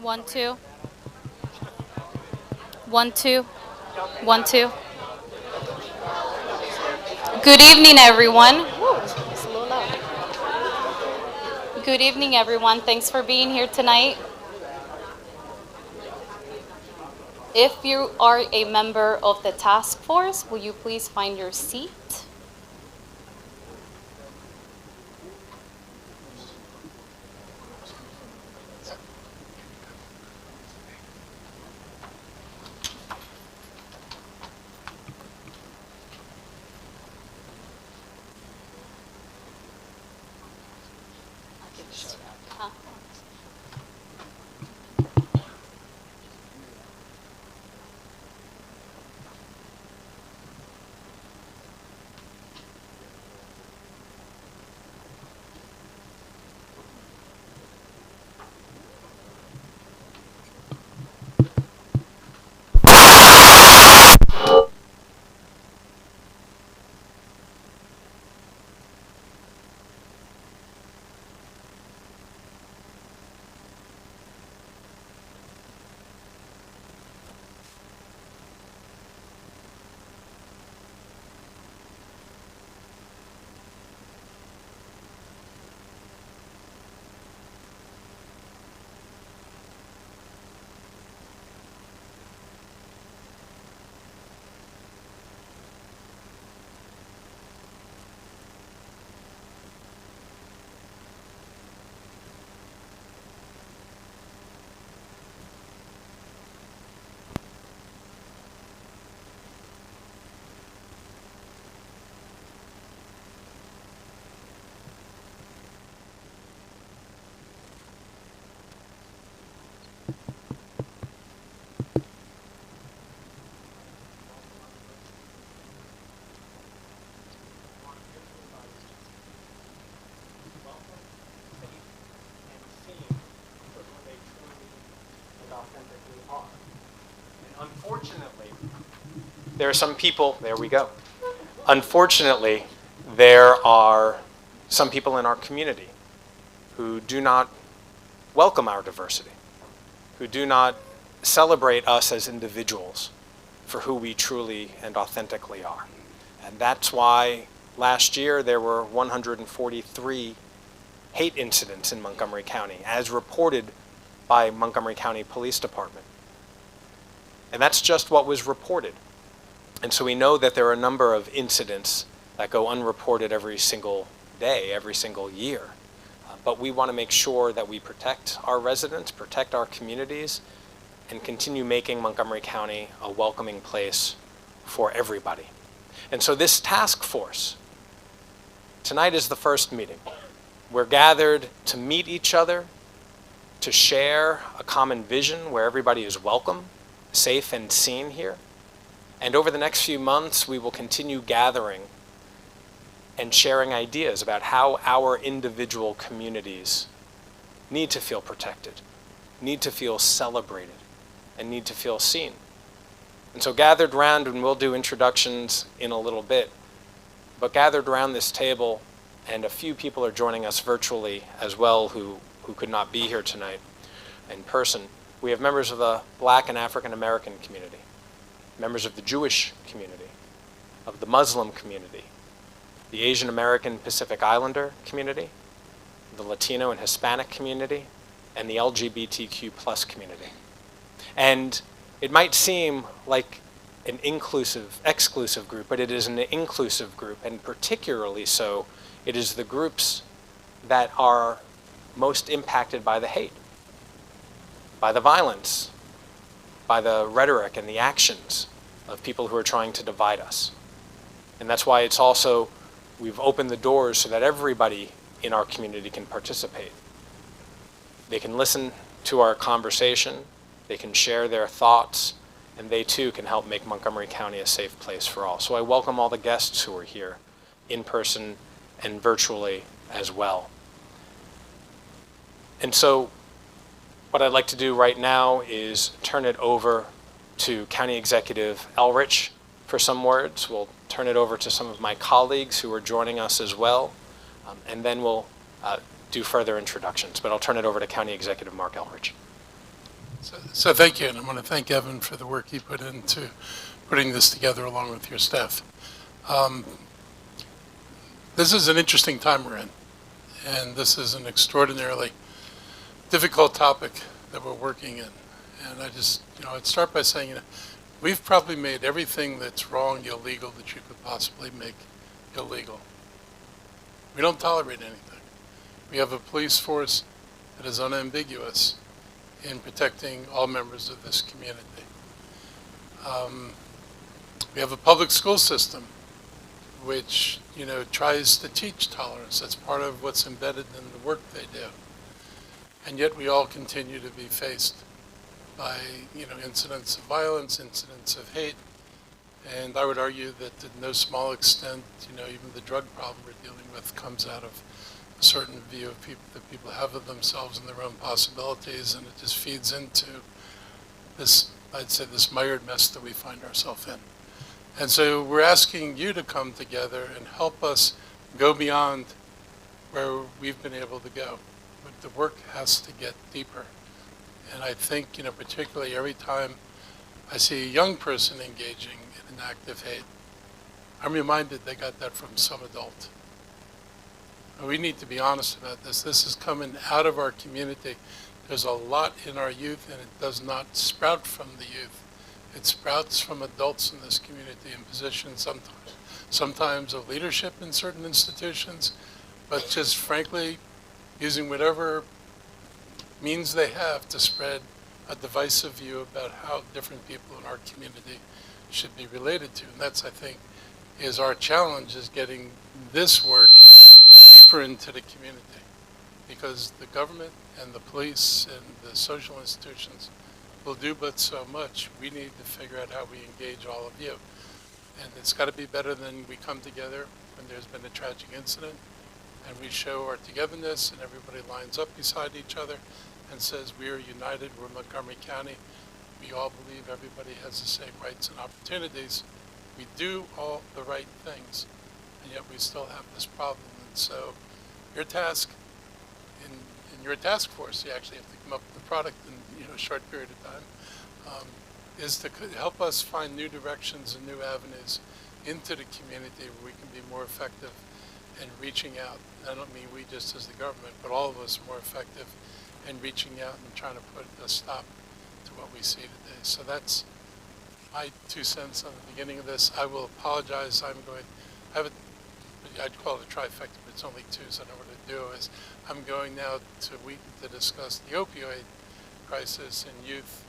1 2 1 2 1 2. Good evening, everyone. It's a little loud. Good evening, everyone. Thanks for being here tonight. If you are a member of the task force, will you please find your seat? Unfortunately, there are some people, there we go. Unfortunately, there are some people in our community who do not welcome our diversity, who do not celebrate us as individuals for who we truly and authentically are. And that's why last year there were 143 hate incidents in Montgomery County, as reported by Montgomery County Police Department. And that's just what was reported. And so we know that there are a number of incidents that go unreported every single day, every single year. But we want to make sure that we protect our residents, protect our communities, and continue making Montgomery County a welcoming place for everybody. And so this task force, tonight is the first meeting. We're gathered to meet each other, to share a common vision where everybody is welcome, safe and seen here. And over the next few months, we will continue gathering and sharing ideas about how our individual communities need to feel protected, need to feel celebrated, and need to feel seen. And so gathered around, and we'll do introductions in a little bit, but gathered around this table, and a few people are joining us virtually as well who could not be here tonight in person. We have members of the Black and African American community, members of the Jewish community, of the Muslim community, the Asian American Pacific Islander community, the Latino and Hispanic community, and the LGBTQ plus community. And it might seem like an exclusive group, but it is an inclusive group, and particularly so, it is the groups that are most impacted by the hate, by the violence, by the rhetoric and the actions of people who are trying to divide us. And that's why it's also, we've opened the doors so that everybody in our community can participate. They can listen to our conversation, they can share their thoughts, and they too can help make Montgomery County a safe place for all. So I welcome all the guests who are here in person and virtually as well. And so what I'd like to do right now is turn it over to County Executive Elrich for some words. We'll turn it over to some of my colleagues who are joining us as well, and then we'll do further introductions. But I'll turn it over to County Executive Mark Elrich. So thank you, and I want to thank Evan for the work he put into putting this together along with your staff. Um, this is an interesting time we're in, and this is an extraordinarily difficult topic that we're working in. And I'd start by saying, we've probably made everything that's wrong illegal that you could possibly make illegal. We don't tolerate anything. We have a police force that is unambiguous in protecting all members of this community. We have a public school system which, tries to teach tolerance. That's part of what's embedded in the work they do. And yet we all continue to be faced by, incidents of violence, incidents of hate. And I would argue that to no small extent, even the drug problem we're dealing with comes out of a certain view of people that people have of themselves and their own possibilities, and it just feeds into this, I'd say, this mired mess that we find ourselves in. And so we're asking you to come together and help us go beyond where we've been able to go. But the work has to get deeper. And I think, particularly every time I see a young person engaging in an act of hate, I'm reminded they got that from some adult. And we need to be honest about this. This is coming out of our community. There's a lot in our youth, and it does not sprout from the youth. It sprouts from adults in this community in positions sometimes of leadership in certain institutions, but just frankly using whatever means they have to spread a divisive view about how different people in our community should be related to. And that's, I think, is our challenge, is getting this work deeper into the community, because the government and the police and the social institutions will do but so much. We need to figure out how we engage all of you. And it's got to be better than we come together when there's been a tragic incident and we show our togetherness and everybody lines up beside each other and says, we are united, we're Montgomery County, we all believe everybody has the same rights and opportunities. We do all the right things, and yet we still have this problem. And so your task in your task force, you actually have to come up with a product in a short period of time, is to help us find new directions and new avenues into the community where we can be more effective in reaching out. I don't mean we just as the government, but all of us more effective in reaching out and trying to put a stop to what we see today. So that's my 2 cents on the beginning of this. I will apologize. I'd call it a trifecta, but it's only 2, so I know what to do is I'm going now to Wheaton to discuss the opioid crisis in youth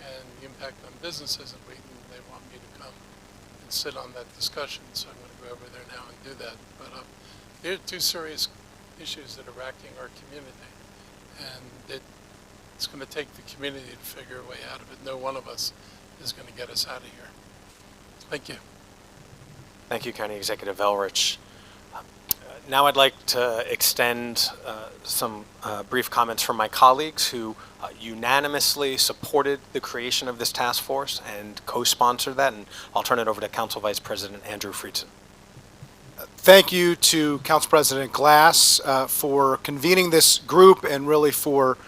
and the impact on businesses in Wheaton. They want me to come and sit on that discussion, so I'm going to go over there now and do that. But there are 2 serious issues that are racking our community, and it's going to take the community to figure a way out of it. No one of us is going to get us out of here. Thank you. Thank you, County Executive Elrich. Now I'd like to extend some brief comments from my colleagues who unanimously supported the creation of this task force and co-sponsored that, and I'll turn it over to Council Vice President Andrew Friedson. Thank you to Council President Glass for convening this group and really for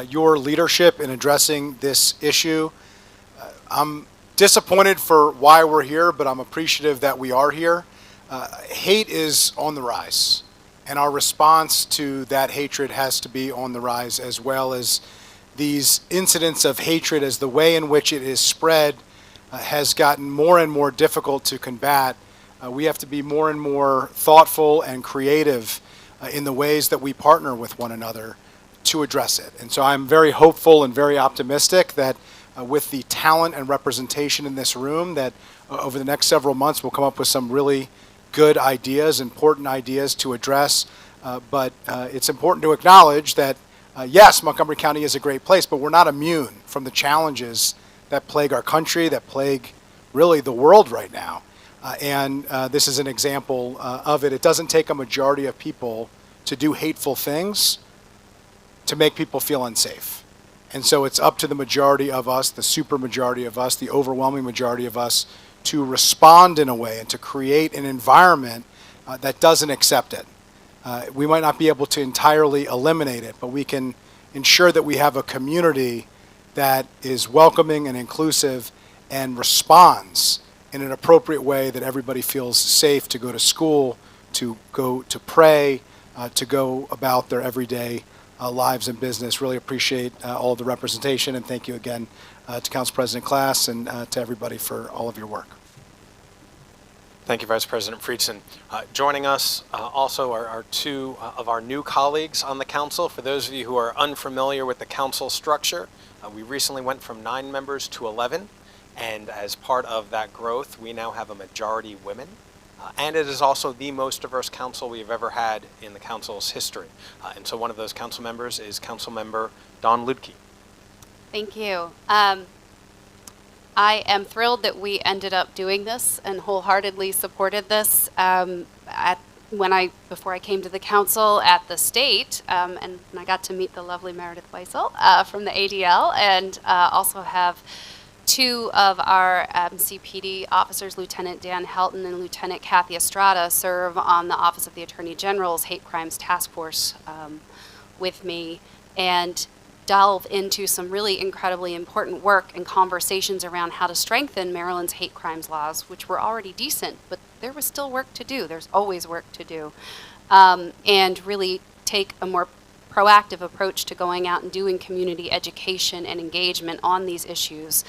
your leadership in addressing this issue. I'm disappointed for why we're here, but I'm appreciative that we are here. Hate is on the rise, and our response to that hatred has to be on the rise, as well as these incidents of hatred, as the way in which it is spread has gotten more and more difficult to combat. We have to be more and more thoughtful and creative in the ways that we partner with one another to address it. And so I'm very hopeful and very optimistic that with the talent and representation in this room, that over the next several months we'll come up with some really good ideas, important ideas to address. But it's important to acknowledge that, yes, Montgomery County is a great place, but we're not immune from the challenges that plague our country, that plague really the world right now. And this is an example of it. It doesn't take a majority of people to do hateful things to make people feel unsafe. And so it's up to the majority of us, the super majority of us, the overwhelming majority of us, to respond in a way and to create an environment that doesn't accept it. We might not be able to entirely eliminate it, but we can ensure that we have a community that is welcoming and inclusive and responds in an appropriate way that everybody feels safe to go to school, to go to pray, to go about their everyday lives and business. Really appreciate all of the representation, and thank you again to Council President Klass and to everybody for all of your work. Thank you, Vice President Friedson. Joining us also are two of our new colleagues on the council. For those of you who are unfamiliar with the council structure, we recently went from 9 members to 11, and as part of that growth, we now have a majority women. And it is also the most diverse council we've ever had in the council's history. And so one of those council members is Council Member Dawn Ludke. Thank you. I am thrilled that we ended up doing this and wholeheartedly supported this. Before I came to the council at the state, and I got to meet the lovely Meredith Weissel from the ADL, and also have 2 of our CPD officers, Lieutenant Dan Helton and Lieutenant Kathy Estrada, serve on the Office of the Attorney General's Hate Crimes Task Force with me, and delve into some really incredibly important work and conversations around how to strengthen Maryland's hate crimes laws, which were already decent, but there was still work to do. There's always work to do. And really take a more proactive approach to going out and doing community education and engagement on these issues.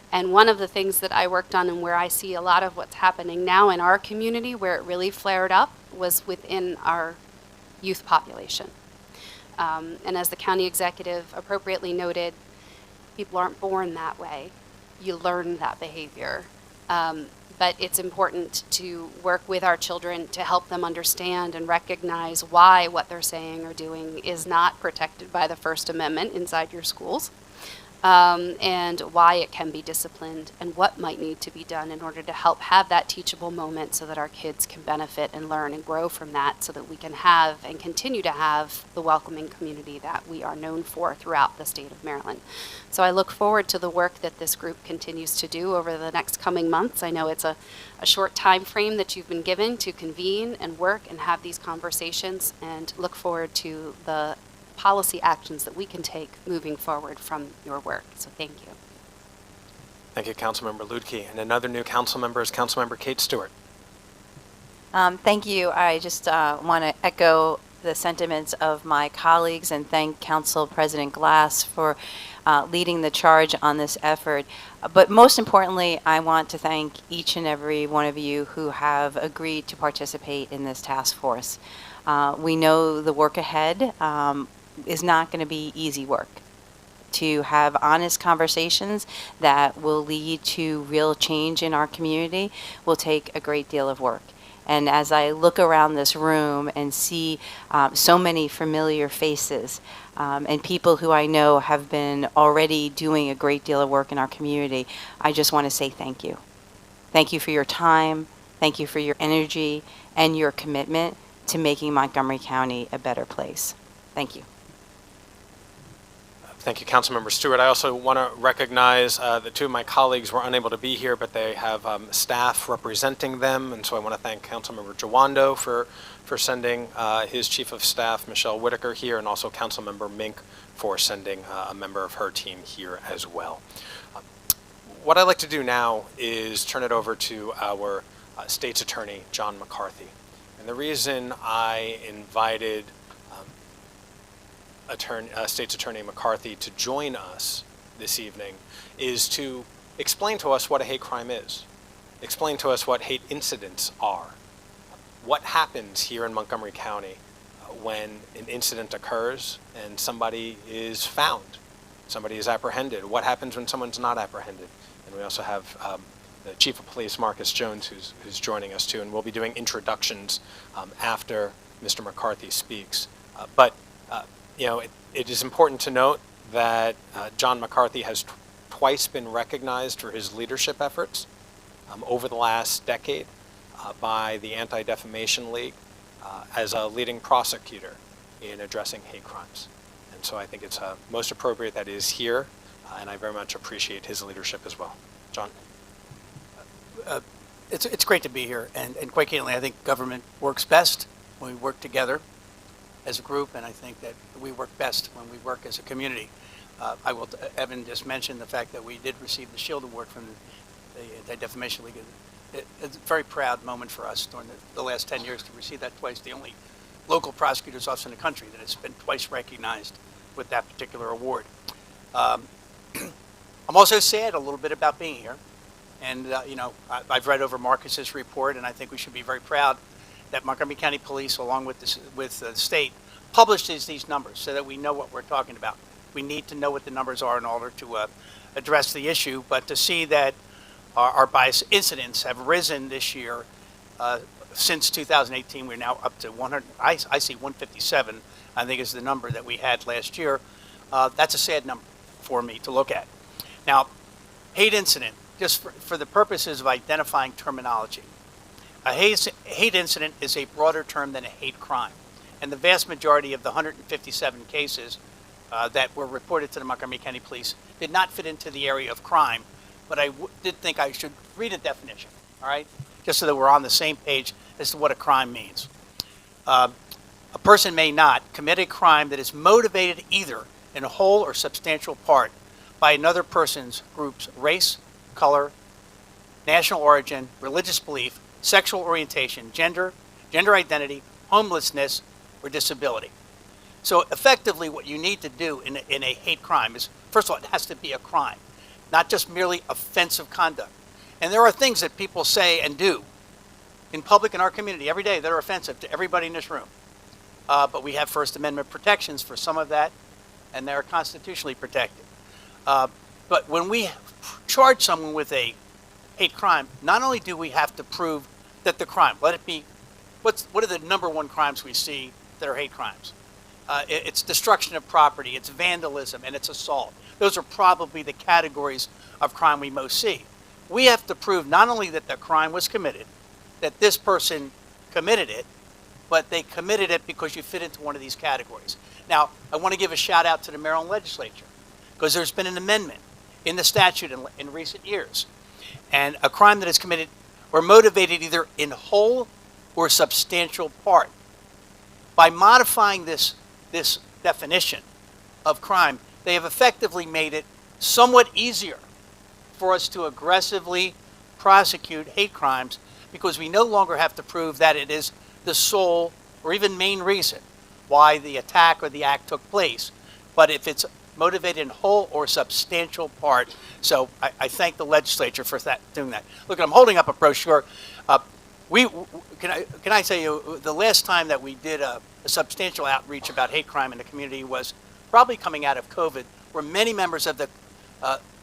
And one of the things that I worked on, and where I see a lot of what's happening now in our community, where it really flared up, was within our youth population. And as the county executive appropriately noted, people aren't born that way. You learn that behavior. But it's important to work with our children to help them understand and recognize why what they're saying or doing is not protected by the First Amendment inside your schools. And why it can be disciplined and what might need to be done in order to help have that teachable moment so that our kids can benefit and learn and grow from that, so that we can have and continue to have the welcoming community that we are known for throughout the state of Maryland. So I look forward to the work that this group continues to do over the next coming months. I know it's a short time frame that you've been given to convene and work and have these conversations, and look forward to the policy actions that we can take moving forward from your work. So thank you. Thank you, Councilmember Ludke. And another new council member is Councilmember Kate Stewart. Thank you. I just want to echo the sentiments of my colleagues and thank Council President Glass for leading the charge on this effort. But most importantly, I want to thank each and every one of you who have agreed to participate in this task force. We know the work ahead is not going to be easy work. To have honest conversations that will lead to real change in our community will take a great deal of work. And as I look around this room and see so many familiar faces and people who I know have been already doing a great deal of work in our community, I just want to say thank you. Thank you for your time. Thank you for your energy and your commitment to making Montgomery County a better place. Thank you. Thank you, Councilmember Stewart. I also want to recognize that 2 of my colleagues were unable to be here, but they have staff representing them, and so I want to thank Councilmember Jawando for sending his Chief of Staff, Michelle Whitaker, here, and also Councilmember Mink for sending a member of her team here as well. What I'd like to do now is turn it over to our State's Attorney, John McCarthy. And the reason I invited State's Attorney McCarthy to join us this evening is to explain to us what a hate crime is, explain to us what hate incidents are, what happens here in Montgomery County when an incident occurs and somebody is found, somebody is apprehended, what happens when someone's not apprehended. And we also have the Chief of Police, Marcus Jones, who's joining us too, and we'll be doing introductions after Mr. McCarthy speaks. You know, it is important to note that John McCarthy has twice been recognized for his leadership efforts over the last decade by the Anti-Defamation League as a leading prosecutor in addressing hate crimes. And so I think it's most appropriate that he is here, and I very much appreciate his leadership as well. John? It's great to be here, and quite candidly, I think government works best when we work together as a group, and I think that we work best when we work as a community. Evan just mentioned the fact that we did receive the Shield Award from the Anti-Defamation League. It's a very proud moment for us during the last 10 years to receive that twice, the only local prosecutor's office in the country that has been twice recognized with that particular award. I'm also sad a little bit about being here. And, I've read over Marcus's report, and I think we should be very proud that Montgomery County Police, along with the state, publishes these numbers so that we know what we're talking about. We need to know what the numbers are in order to address the issue, but to see that our bias incidents have risen this year since 2018, we're now up to 100. I see 157, I think is the number that we had last year. That's a sad number for me to look at. Now, hate incident, just for the purposes of identifying terminology. A hate incident is a broader term than a hate crime. And the vast majority of the 157 cases that were reported to the Montgomery County Police did not fit into the area of crime, but I did think I should read a definition, all right? Just so that we're on the same page as to what a crime means. A person may not commit a crime that is motivated either in whole or substantial part by another person's group's race, color, national origin, religious belief, sexual orientation, gender identity, homelessness, or disability. So effectively what you need to do in a hate crime is, first of all, it has to be a crime, not just merely offensive conduct. And there are things that people say and do in public in our community every day that are offensive to everybody in this room. But we have First Amendment protections for some of that, and they're constitutionally protected. But when we charge someone with a hate crime, not only do we have to prove that the crime, let it be, what are the number one crimes we see that are hate crimes? It's destruction of property, it's vandalism, and it's assault. Those are probably the categories of crime we most see. We have to prove not only that the crime was committed, that this person committed it, but they committed it because you fit into one of these categories. Now, I want to give a shout out to the Maryland legislature, because there's been an amendment in the statute in recent years. And a crime that is committed or motivated either in whole or substantial part. By modifying this definition of crime, they have effectively made it somewhat easier for us to aggressively prosecute hate crimes, because we no longer have to prove that it is the sole or even main reason why the attack or the act took place, but if it's motivated in whole or substantial part. So I thank the legislature for doing that. Look, I'm holding up a brochure. Can I tell you, the last time that we did a substantial outreach about hate crime in the community was probably coming out of COVID, where many members of the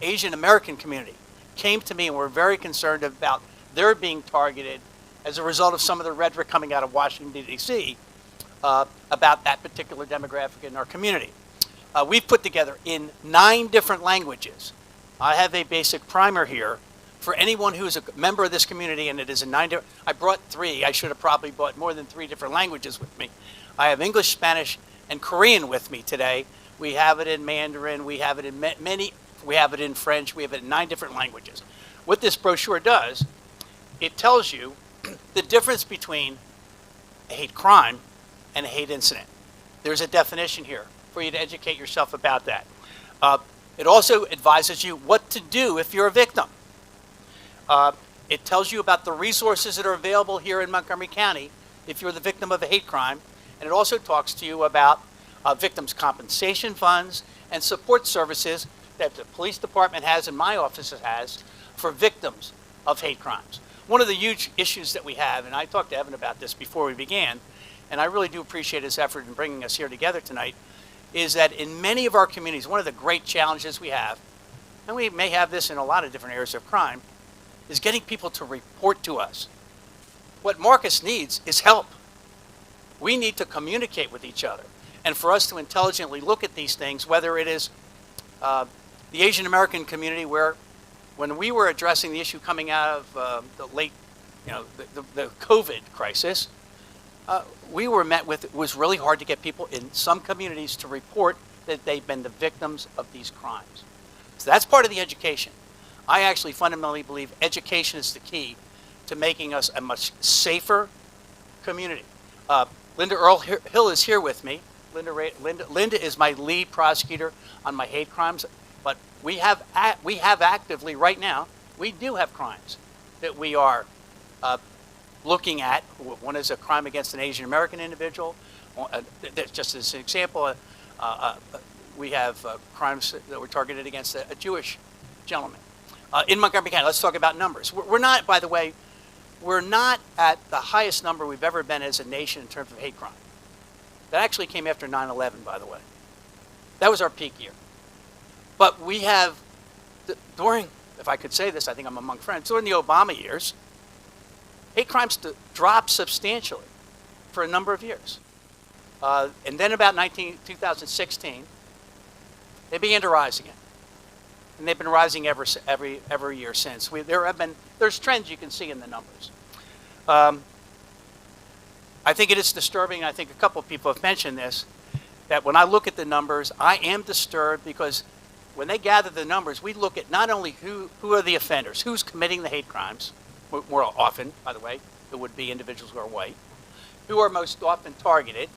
Asian American community came to me and were very concerned about their being targeted as a result of some of the rhetoric coming out of Washington, D.C. About that particular demographic in our community. We've put together in 9 different languages. I have a basic primer here for anyone who is a member of this community, and it is in 9 different. I brought 3. I should have probably brought more than 3 different languages with me. I have English, Spanish, and Korean with me today. We have it in Mandarin. We have it in we have it in French. We have it in 9 different languages. What this brochure does, it tells you the difference between a hate crime and a hate incident. There's a definition here for you to educate yourself about that. It also advises you what to do if you're a victim. It tells you about the resources that are available here in Montgomery County if you're the victim of a hate crime. And it also talks to you about victims' compensation funds and support services that the police department has and my office has for victims of hate crimes. One of the huge issues that we have, and I talked to Evan about this before we began, and I really do appreciate his effort in bringing us here together tonight, is that in many of our communities, one of the great challenges we have, and we may have this in a lot of different areas of crime, is getting people to report to us. What Marcus needs is help. We need to communicate with each other. And for us to intelligently look at these things, whether it is the Asian American community, where when we were addressing the issue coming out of the late, the COVID crisis, we were met with, it was really hard to get people in some communities to report that they've been the victims of these crimes. So that's part of the education. I actually fundamentally believe education is the key to making us a much safer community. Linda Earl Hill is here with me. Linda is my lead prosecutor on my hate crimes, but we have actively right now, we do have crimes that we are looking at. One is a crime against an Asian American individual. Just as an example, we have crimes that were targeted against a Jewish gentleman. In Montgomery County, let's talk about numbers. We're not, by the way, we're not at the highest number we've ever been as a nation in terms of hate crime. That actually came after 9/11, by the way. That was our peak year. But we have, during, if I could say this, I think I'm among friends, during the Obama years, hate crimes dropped substantially for a number of years. And then about 2016, they began to rise again. And they've been rising every year since. There's trends you can see in the numbers. I think it is disturbing, I think a couple of people have mentioned this, that when I look at the numbers, I am disturbed because when they gather the numbers, we look at not only who are the offenders, who's committing the hate crimes, more often, by the way, it would be individuals who are white, who are most often targeted.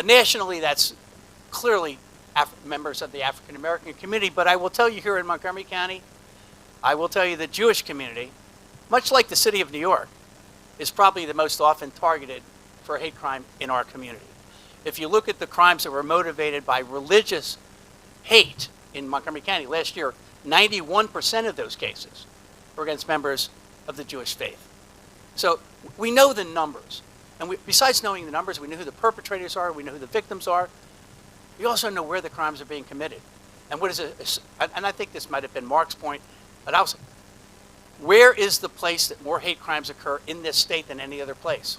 Nationally, that's clearly members of the African American community, but I will tell you here in Montgomery County, I will tell you the Jewish community, much like the city of New York, is probably the most often targeted for a hate crime in our community. If you look at the crimes that were motivated by religious hate in Montgomery County last year, 91% of those cases were against members of the Jewish faith. So we know the numbers. And besides knowing the numbers, we know who the perpetrators are, we know who the victims are. We also know where the crimes are being committed. And what is and I think this might have been Mark's point, but also, where is the place that more hate crimes occur in this state than any other place?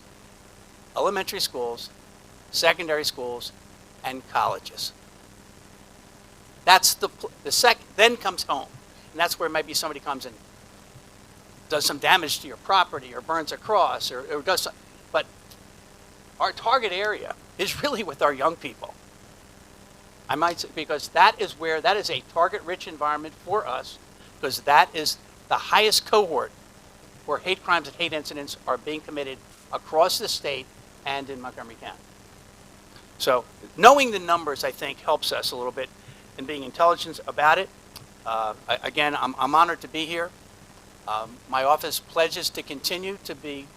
Elementary schools, secondary schools, and colleges. That's then comes home. And that's where maybe somebody comes and does some damage to your property or burns a cross or does something. But our target area is really with our young people. I might say, because that is a target-rich environment for us, because that is the highest cohort where hate crimes and hate incidents are being committed across the state and in Montgomery County. So knowing the numbers, I think, helps us a little bit in being intelligent about it. Again, I'm honored to be here. My office pledges to continue to be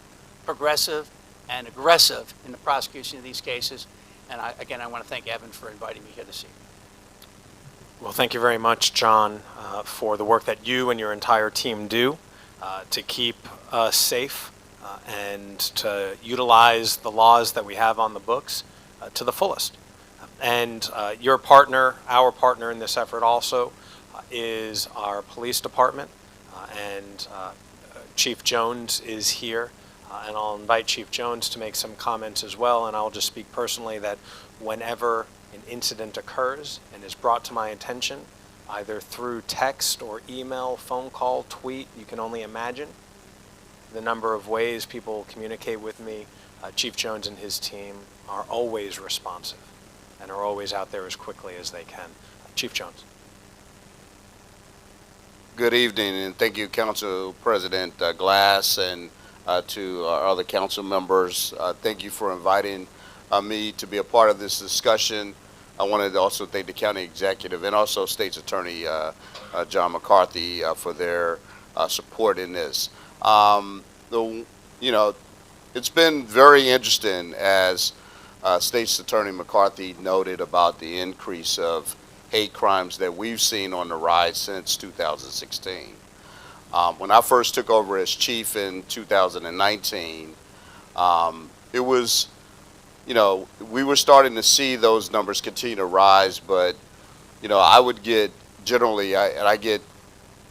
progressive and aggressive in the prosecution of these cases. And I want to thank Evan for inviting me here this evening. Well, thank you very much, John, for the work that you and your entire team do to keep us safe and to utilize the laws that we have on the books to the fullest. And your partner, our partner in this effort also, is our police department. And Chief Jones is here. And I'll invite Chief Jones to make some comments as well. And I'll just speak personally that whenever an incident occurs and is brought to my attention, either through text or email, phone call, tweet, you can only imagine the number of ways people communicate with me. Chief Jones and his team are always responsive and are always out there as quickly as they can. Chief Jones. Good evening, and thank you, Council President Glass, and to our other council members. Thank you for inviting me to be a part of this discussion. I wanted to also thank the county executive and also State's Attorney John McCarthy for their support in this. It's been very interesting, as State's Attorney McCarthy noted, about the increase of hate crimes that we've seen on the rise since 2016. When I first took over as chief in 2019, it was, we were starting to see those numbers continue to rise, but, I would get, generally, I get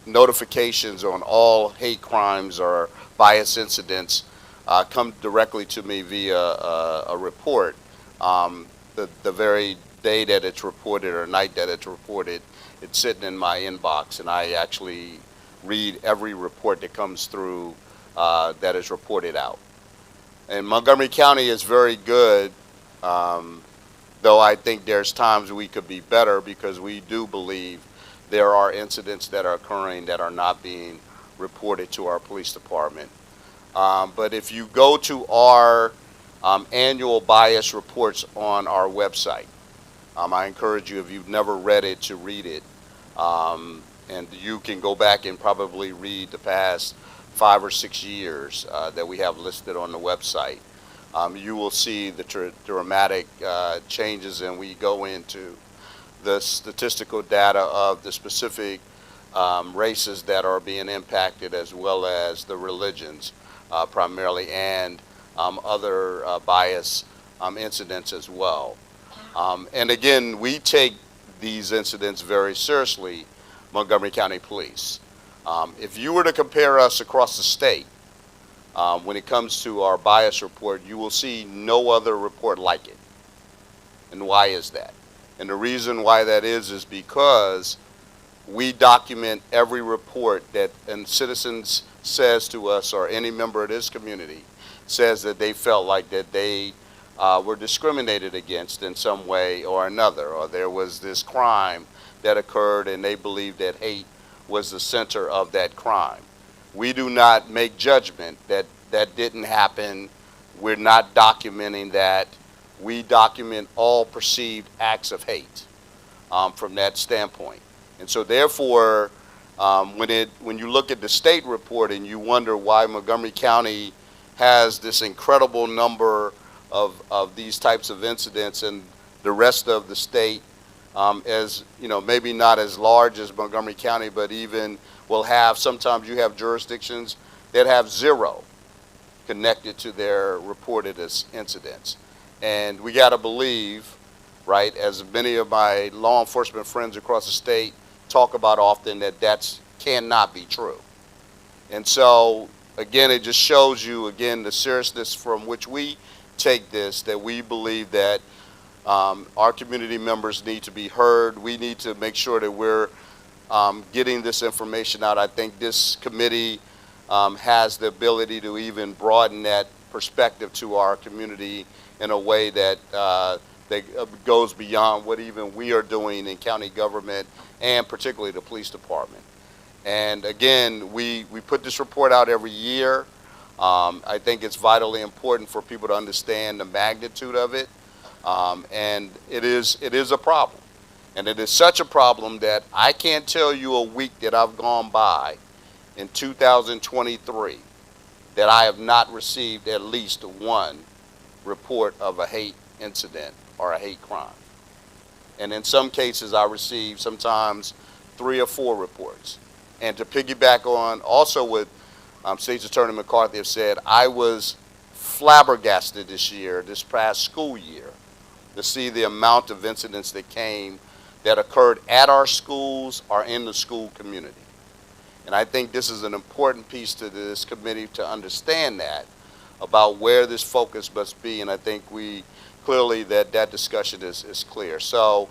notifications on all hate crimes or bias incidents come directly to me via a report. The very day that it's reported or night that it's reported, it's sitting in my inbox, and I actually read every report that comes through that is reported out. And Montgomery County is very good, though I think there's times we could be better, because we do believe there are incidents that are occurring that are not being reported to our police department. But if you go to our annual bias reports on our website, I encourage you, if you've never read it, to read it. And you can go back and probably read the past 5 or 6 years that we have listed on the website. You will see the dramatic changes, and we go into the statistical data of the specific races that are being impacted, as well as the religions primarily, and other bias incidents as well. And again, we take these incidents very seriously, Montgomery County Police. If you were to compare us across the state, when it comes to our bias report, you will see no other report like it. And why is that? And the reason why that is because we document every report that a citizen says to us, or any member of this community says that they felt like that they were discriminated against in some way or another, or there was this crime that occurred and they believed that hate was the center of that crime. We do not make judgment that that didn't happen. We're not documenting that. We document all perceived acts of hate from that standpoint. And so therefore, when you look at the state report and you wonder why Montgomery County has this incredible number of these types of incidents, and the rest of the state, as you know, maybe not as large as Montgomery County, but even will have, sometimes you have jurisdictions that have 0 connected to their reported as incidents. And we got to believe, right, as many of my law enforcement friends across the state talk about often, that that cannot be true. And so, again, it just shows you, again, the seriousness from which we take this, that we believe that our community members need to be heard. We need to make sure that we're getting this information out. I think this committee has the ability to even broaden that perspective to our community in a way that that goes beyond what even we are doing in county government, and particularly the police department. And again, we put this report out every year. I think it's vitally important for people to understand the magnitude of it, and it is a problem. And it is such a problem that I can't tell you a week that I've gone by in 2023 that I have not received at least one report of a hate incident or a hate crime. And in some cases, I receive sometimes 3 or 4 reports. And to piggyback on also what State's Attorney McCarthy has said, I was flabbergasted this past school year, to see the amount of incidents that occurred at our schools or in the school community. And I think this is an important piece to this committee to understand that, about where this focus must be. And I think we clearly that discussion is clear. So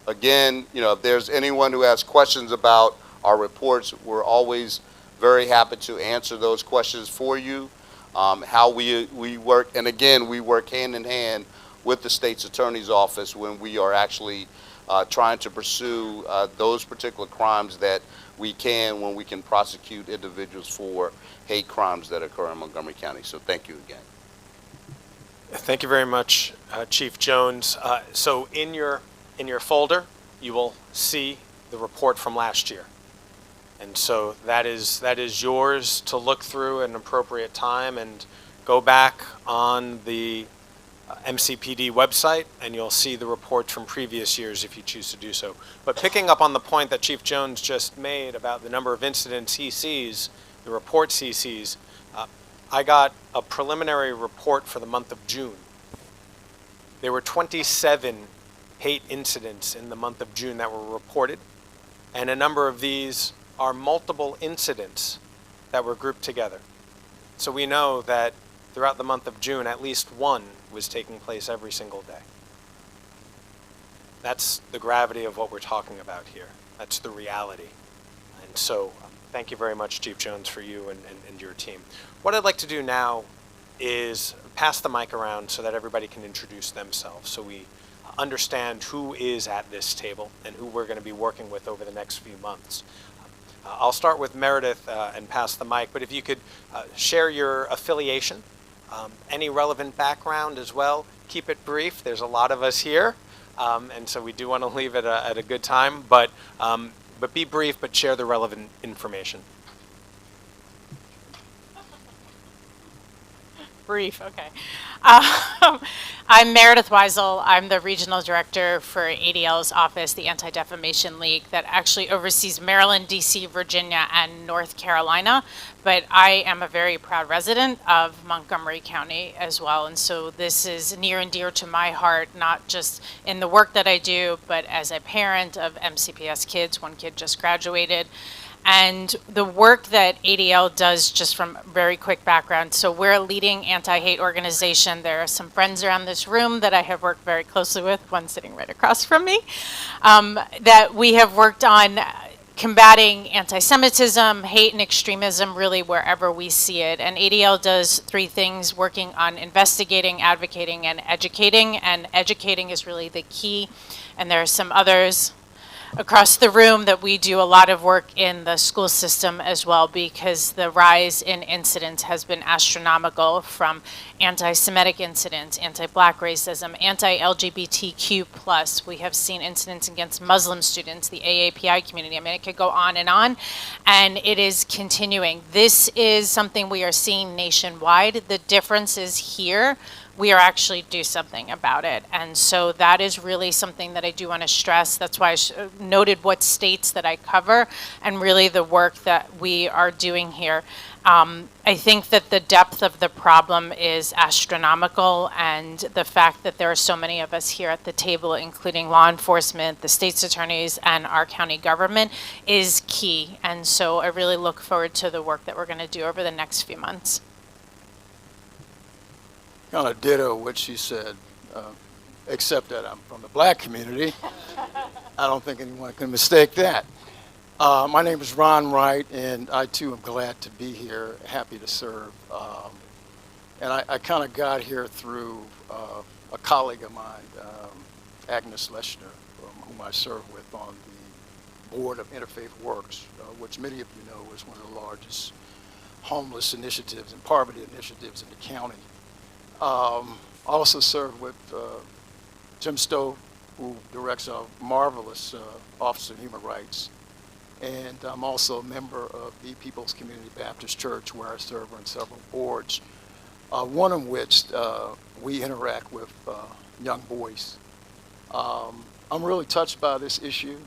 again, you know, if there's anyone who has questions about our reports, we're always very happy to answer those questions for you. How we work, and again, we work hand in hand with the state's attorney's office when we are actually trying to pursue those particular crimes that we can, when we can prosecute individuals for hate crimes that occur in Montgomery County. So thank you again. Thank you very much, Chief Jones. So in your folder, you will see the report from last year. And so that is yours to look through at an appropriate time, and go back on the MCPD website and you'll see the reports from previous years if you choose to do so. But picking up on the point that Chief Jones just made about the number of incidents he sees, the reports he sees, I got a preliminary report for the month of June. There were 27 hate incidents in the month of June that were reported, and a number of these are multiple incidents that were grouped together. So we know that throughout the month of June, at least one was taking place every single day. That's the gravity of what we're talking about here. That's the reality. And so thank you very much, Chief Jones, for you and your team. What I'd like to do now is pass the mic around so that everybody can introduce themselves, so we understand who is at this table and who we're going to be working with over the next few months. I'll start with Meredith and pass the mic, but if you could share your affiliation, any relevant background as well. Keep it brief. There's a lot of us here. And so we do want to leave at a good time, but be brief, but share the relevant information. Brief, okay. I'm Meredith Weisel. I'm the regional director for ADL's office, the Anti-Defamation League, that actually oversees Maryland, DC, Virginia, and North Carolina. But I am a very proud resident of Montgomery County as well. And so this is near and dear to my heart, not just in the work that I do, but as a parent of MCPS kids. One kid just graduated. And the work that ADL does, just from very quick background, so we're a leading anti-hate organization. There are some friends around this room that I have worked very closely with, one sitting right across from me, that we have worked on combating anti-Semitism, hate, and extremism really wherever we see it. And ADL does three things: working on investigating, advocating, and educating. And educating is really the key. And there are some others across the room that we do a lot of work in the school system as well, because the rise in incidents has been astronomical, from anti-Semitic incidents, anti-Black racism, anti-LGBTQ+. We have seen incidents against Muslim students, the AAPI community. I mean, it could go on, and it is continuing. This is something we are seeing nationwide. The difference is here we are actually do something about it. And so that is really something that I do want to stress. That's why I noted what states that I cover and really the work that we are doing here. I think that the depth of the problem is astronomical, and the fact that there are so many of us here at the table, including law enforcement, the state's attorneys, and our county government, is key. And so I really look forward to the work that we're going to do over the next few months. Kind of ditto what she said, except that I'm from the Black community. I don't think anyone can mistake that. My name is Ron Wright, and I too am glad to be here, happy to serve. And I kind of got here through a colleague of mine, Agnes Leshner, whom I serve with on the board of Interfaith Works, which many of you know is one of the largest homeless initiatives and poverty initiatives in the county. I also serve with Jim Stowe, who directs our marvelous Office of Human Rights. And I'm also a member of the People's Community Baptist Church, where I serve on several boards, one of which we interact with young boys. I'm really touched by this issue.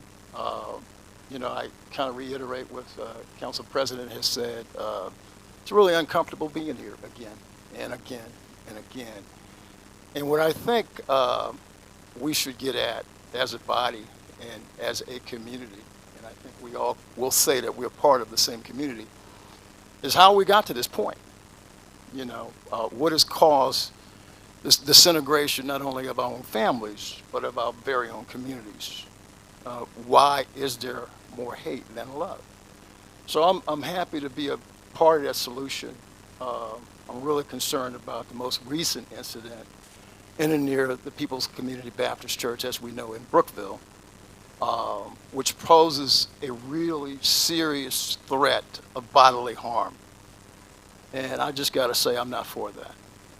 You know, I kind of reiterate what Council President has said. It's really uncomfortable being here again and again and again. And what I think we should get at as a body and as a community, and I think we all will say that we're part of the same community, is how we got to this point. You know, what has caused this disintegration not only of our own families, but of our very own communities. Why is there more hate than love? So I'm happy to be a part of that solution. I'm really concerned about the most recent incident in and near the People's Community Baptist Church, as we know, in Brookville, which poses a really serious threat of bodily harm. And I just got to say, I'm not for that.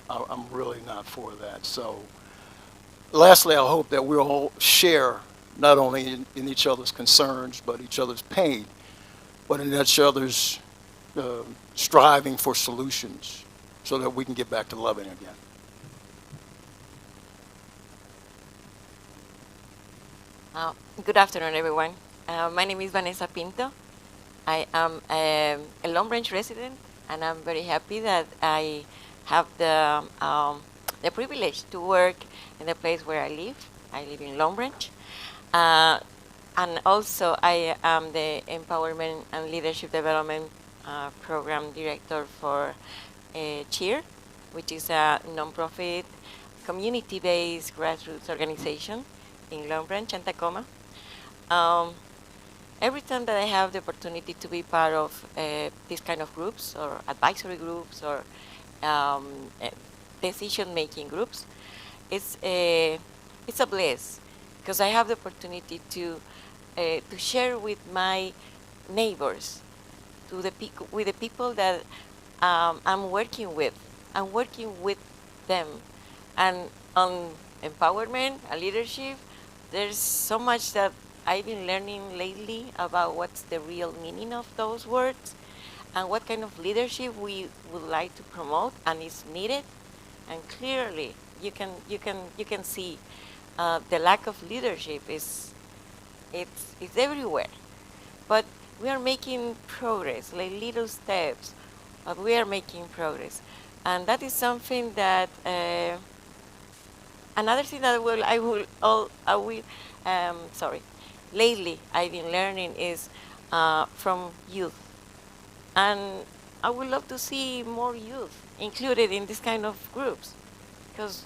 I'm really not for that. So lastly, I hope that we all share not only in each other's concerns, but each other's pain, but in each other's striving for solutions so that we can get back to loving again. Good afternoon, everyone. My name is Vanessa Pinto. I am a Long Branch resident, and I'm very happy that I have the privilege to work in the place where I live. I live in Long Branch. And also, I am the Empowerment and Leadership Development Program Director for CHEER, which is a nonprofit, community-based grassroots organization in Long Branch and Tacoma. Every time that I have the opportunity to be part of these kind of groups or advisory groups or decision-making groups, it's a bliss, because I have the opportunity to share with my neighbors, with the people that I'm working with. I'm working with them, and on empowerment and leadership, there's so much that I've been learning lately about what's the real meaning of those words and what kind of leadership we would like to promote and is needed. And clearly, you can see the lack of leadership it's everywhere. But we are making progress, like little steps, but we are making progress. And that is something that, another thing that sorry, lately I've been learning is from youth. And I would love to see more youth included in this kind of groups, because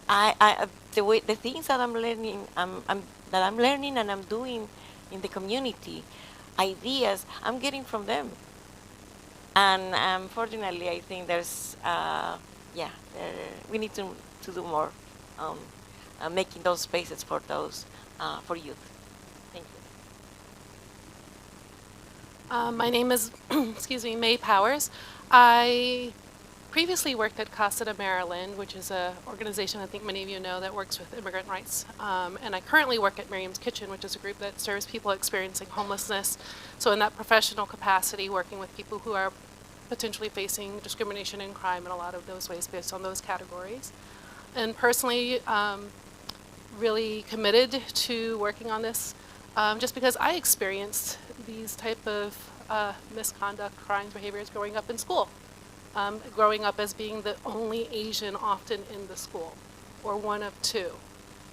the things that I'm learning, that I'm learning and I'm doing in the community, ideas I'm getting from them. And unfortunately, I think there's, we need to do more, making those spaces for those, for youth. Thank you. My name is, excuse me, May Powers. I previously worked at Casa de Maryland, which is an organization I think many of you know that works with immigrant rights. And I currently work at Miriam's Kitchen, which is a group that serves people experiencing homelessness. So in that professional capacity, working with people who are potentially facing discrimination and crime in a lot of those ways based on those categories. And personally, really committed to working on this just because I experienced these type of misconduct, crimes, behaviors growing up in school. Growing up as being the only Asian often in the school, or one of two.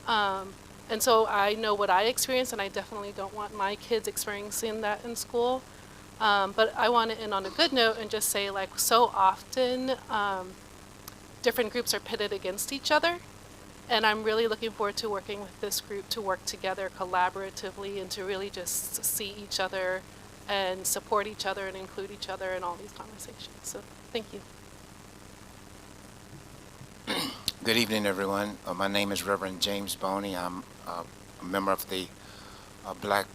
And so I know what I experienced, and I definitely don't want my kids experiencing that in school. But I want to end on a good note and just say, like, so often different groups are pitted against each other. And I'm really looking forward to working with this group to work together collaboratively and to really just see each other and support each other and include each other in all these conversations. So thank you. Good evening, everyone. My name is Reverend James Boney. I'm a member of the Black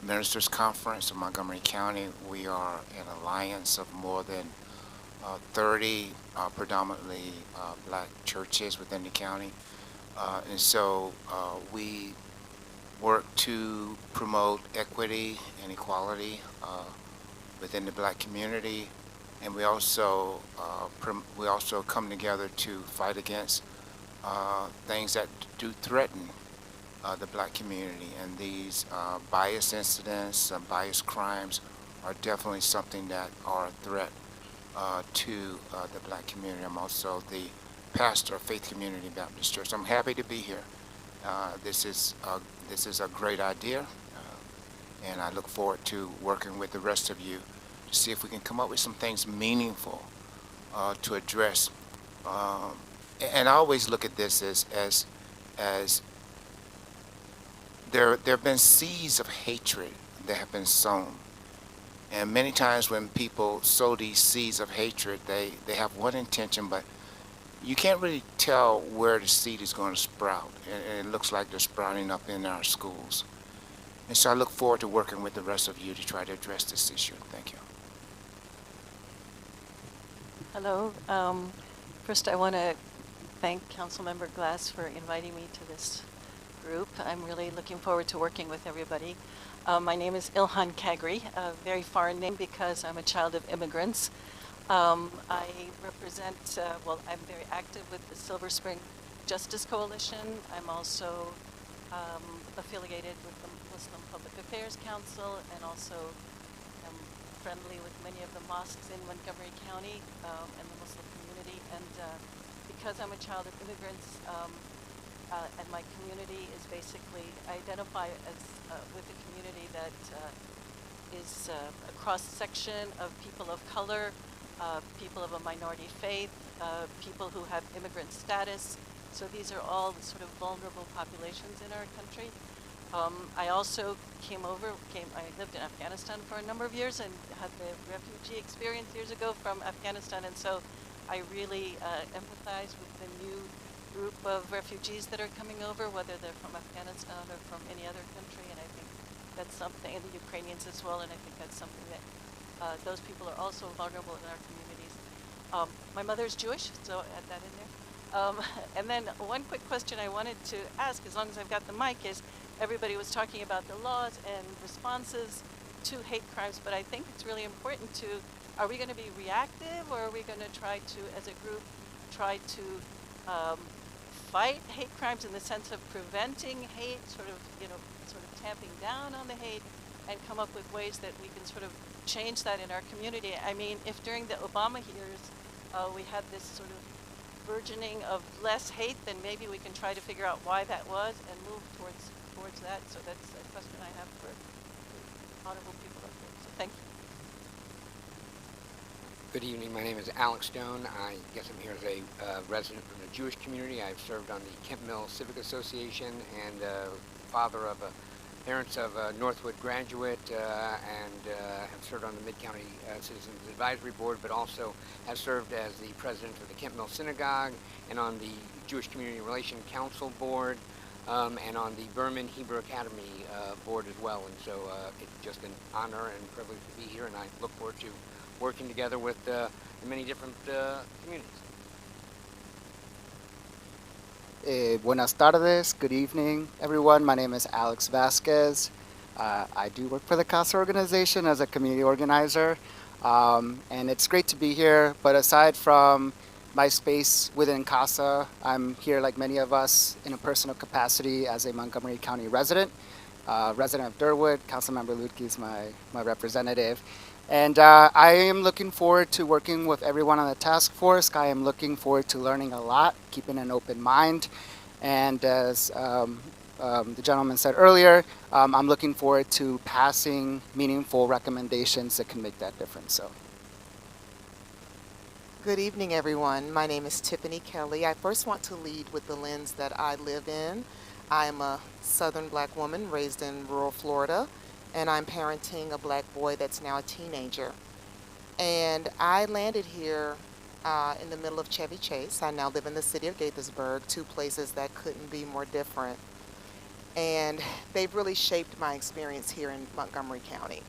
Ministers Conference of Montgomery County. We are an alliance of more than 30 predominantly black churches within the county. And so we work to promote equity and equality within the black community. And we also come together to fight against things that do threaten the black community. And these bias incidents, bias crimes are definitely something that are a threat to the black community. I'm also the pastor of Faith Community Baptist Church. I'm happy to be here. This is a great idea, and I look forward to working with the rest of you to see if we can come up with some things meaningful to address. And I always look at this as there have been seeds of hatred that have been sown. And many times when people sow these seeds of hatred, they have one intention, but you can't really tell where the seed is going to sprout. And it looks like they're sprouting up in our schools. And so I look forward to working with the rest of you to try to address this issue. Thank you. Hello. First, I want to thank Councilmember Glass for inviting me to this group. I'm really looking forward to working with everybody. My name is Ilhan Kagri, a very foreign name because I'm a child of immigrants. I represent, I'm very active with the Silver Spring Justice Coalition. I'm also affiliated with the Muslim Public Affairs Council, and also am friendly with many of the mosques in Montgomery County and the Muslim community. And because I'm a child of immigrants, and my community is basically, I identify as with a community that is a cross-section of people of color, people of a minority faith, people who have immigrant status. So these are all the sort of vulnerable populations in our country. I also I lived in Afghanistan for a number of years and had the refugee experience years ago from Afghanistan. And so I really empathize with the new group of refugees that are coming over, whether they're from Afghanistan or from any other country. And I think that's something, and the Ukrainians as well, and I think that's something that those people are also vulnerable in our communities. My mother's Jewish, so add that in there. And then one quick question I wanted to ask, as long as I've got the mic, is everybody was talking about the laws and responses to hate crimes, but I think it's really important to, are we going to be reactive, or are we going to try to, as a group, try to fight hate crimes in the sense of preventing hate, sort of tamping down on the hate, and come up with ways that we can sort of change that in our community? I mean, if during the Obama years we had this sort of burgeoning of less hate, then maybe we can try to figure out why that was and move towards that. So that's a question I have for the honorable people up there. So thank you. Good evening. My name is Alex Stone. I guess I'm here as a resident from the Jewish community. I've served on the Kent Mill Civic Association and father of parents of a Northwood graduate and have served on the Mid-County Citizens Advisory Board, but also have served as the president of the Kent Mill Synagogue and on the Jewish Community Relation Council Board and on the Berman Hebrew Academy board as well. And so it's just an honor and privilege to be here, and I look forward to working together with the many different communities. Buenas tardes, good evening, everyone. My name is Alex Vasquez. I do work for the CASA organization as a community organizer, and it's great to be here. But aside from my space within CASA, I'm here, like many of us, in a personal capacity as a Montgomery County resident, resident of Durwood. Councilmember Lutke is my representative. And I am looking forward to working with everyone on the task force. I am looking forward to learning a lot, keeping an open mind. And as the gentleman said earlier, I'm looking forward to passing meaningful recommendations that can make that difference. So. Good evening, everyone. My name is Tiffany Kelly. I first want to lead with the lens that I live in. I am a Southern black woman raised in rural Florida, and I'm parenting a black boy that's now a teenager. And I landed here in the middle of Chevy Chase. I now live in the city of Gaithersburg, two places that couldn't be more different. And they've really shaped my experience here in Montgomery County.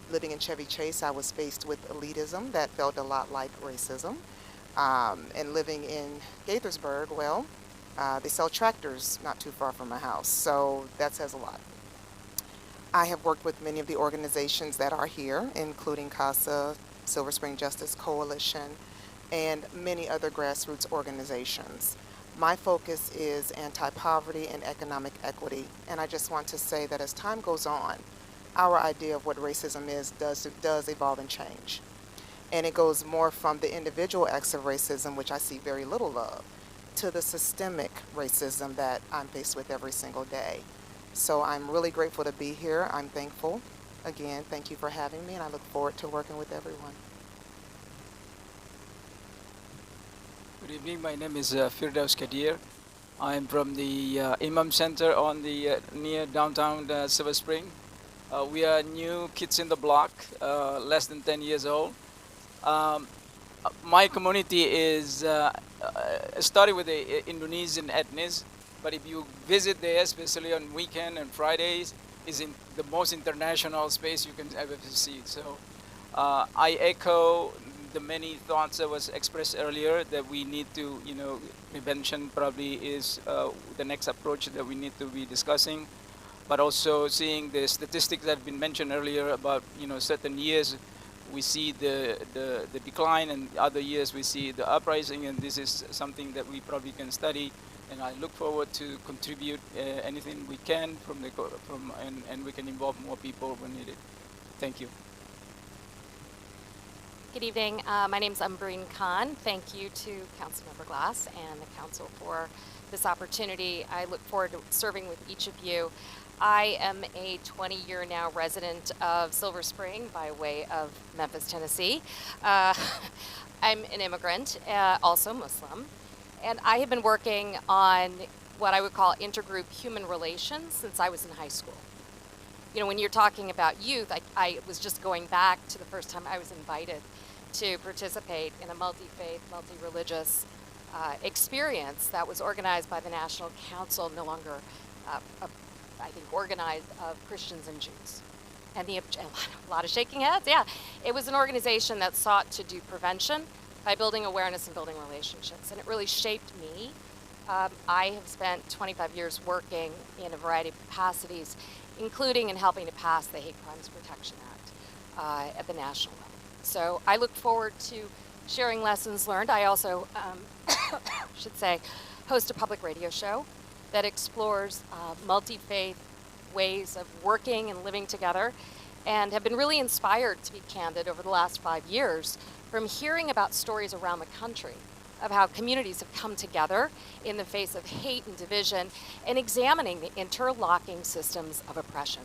Living in Chevy Chase, I was faced with elitism that felt a lot like racism. And living in Gaithersburg, well, they sell tractors not too far from my house, so that says a lot. I have worked with many of the organizations that are here, including CASA, Silver Spring Justice Coalition, and many other grassroots organizations. My focus is anti-poverty and economic equity, and I just want to say that as time goes on, our idea of what racism is does evolve and change. And it goes more from the individual acts of racism, which I see very little of, to the systemic racism that I'm faced with every single day. So I'm really grateful to be here. I'm thankful. Again, thank you for having me, and I look forward to working with everyone. Good evening. My name is Firdaus Kadir. I'm from the Imam Center on the near downtown Silver Spring. We are new kids in the block, less than 10 years old. My community is started with the Indonesian ethnics, but if you visit there, especially on weekend and Fridays, is in the most international space you can ever see. So I echo the many thoughts that was expressed earlier that we need to, prevention probably is the next approach that we need to be discussing, but also seeing the statistics that have been mentioned earlier about, certain years we see the decline, and other years we see the uprising, and this is something that we probably can study. And I look forward to contribute anything we can and we can involve more people when needed. Thank you. Good evening. My name is Umbreen Khan. Thank you to Councilmember Glass and the council for this opportunity. I look forward to serving with each of you. I am a 20-year now resident of Silver Spring by way of Memphis, Tennessee. I'm an immigrant, also Muslim. And I have been working on what I would call intergroup human relations since I was in high school. When you're talking about youth, I was just going back to the first time I was invited to participate in a multi-faith, multi-religious experience that was organized by the National Council, no longer, I think, organized of Christians and Jews. And a lot of shaking heads, yeah. It was an organization that sought to do prevention by building awareness and building relationships. And it really shaped me. I have spent 25 years working in a variety of capacities, including in helping to pass the Hate Crimes Protection Act at the national level. So I look forward to sharing lessons learned. I also, should say, host a public radio show that explores multi-faith ways of working and living together, and have been really inspired, to be candid, over the last 5 years from hearing about stories around the country of how communities have come together in the face of hate and division, and examining the interlocking systems of oppression.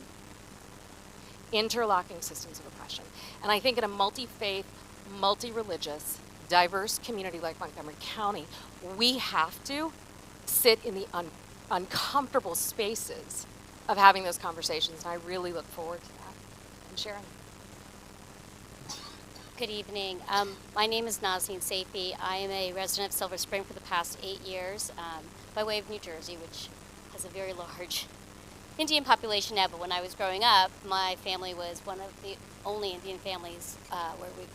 Interlocking systems of oppression. And I think in a multi-faith, multi-religious, diverse community like Montgomery County, we have to sit in the uncomfortable spaces of having those conversations, and I really look forward to that. And Sharon. Good evening. My name is Nazneen Saifi. I am a resident of Silver Spring for the past 8 years by way of New Jersey, which has a very large Indian population now. But when I was growing up, my family was one of the only Indian families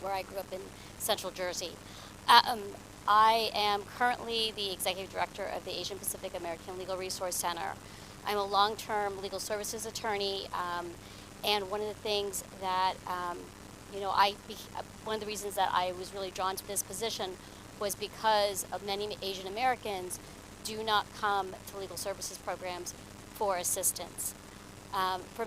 where I grew up in Central Jersey. I am currently the executive director of the Asian Pacific American Legal Resource Center. I'm a long-term legal services attorney, and one of the things that one of the reasons that I was really drawn to this position was because of many Asian Americans do not come to legal services programs for assistance for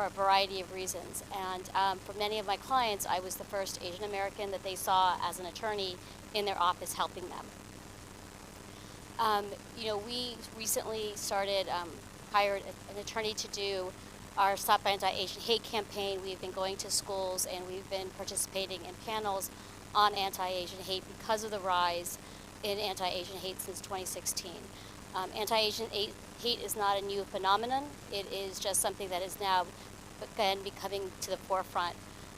a variety of reasons. And for many of my clients, I was the first Asian American that they saw as an attorney in their office helping them. We recently hired an attorney to do our Stop Anti-Asian Hate campaign. We've been going to schools and we've been participating in panels on anti-Asian hate because of the rise in anti-Asian hate since 2016. Anti-Asian hate is not a new phenomenon. It is just something that is now again becoming to the forefront.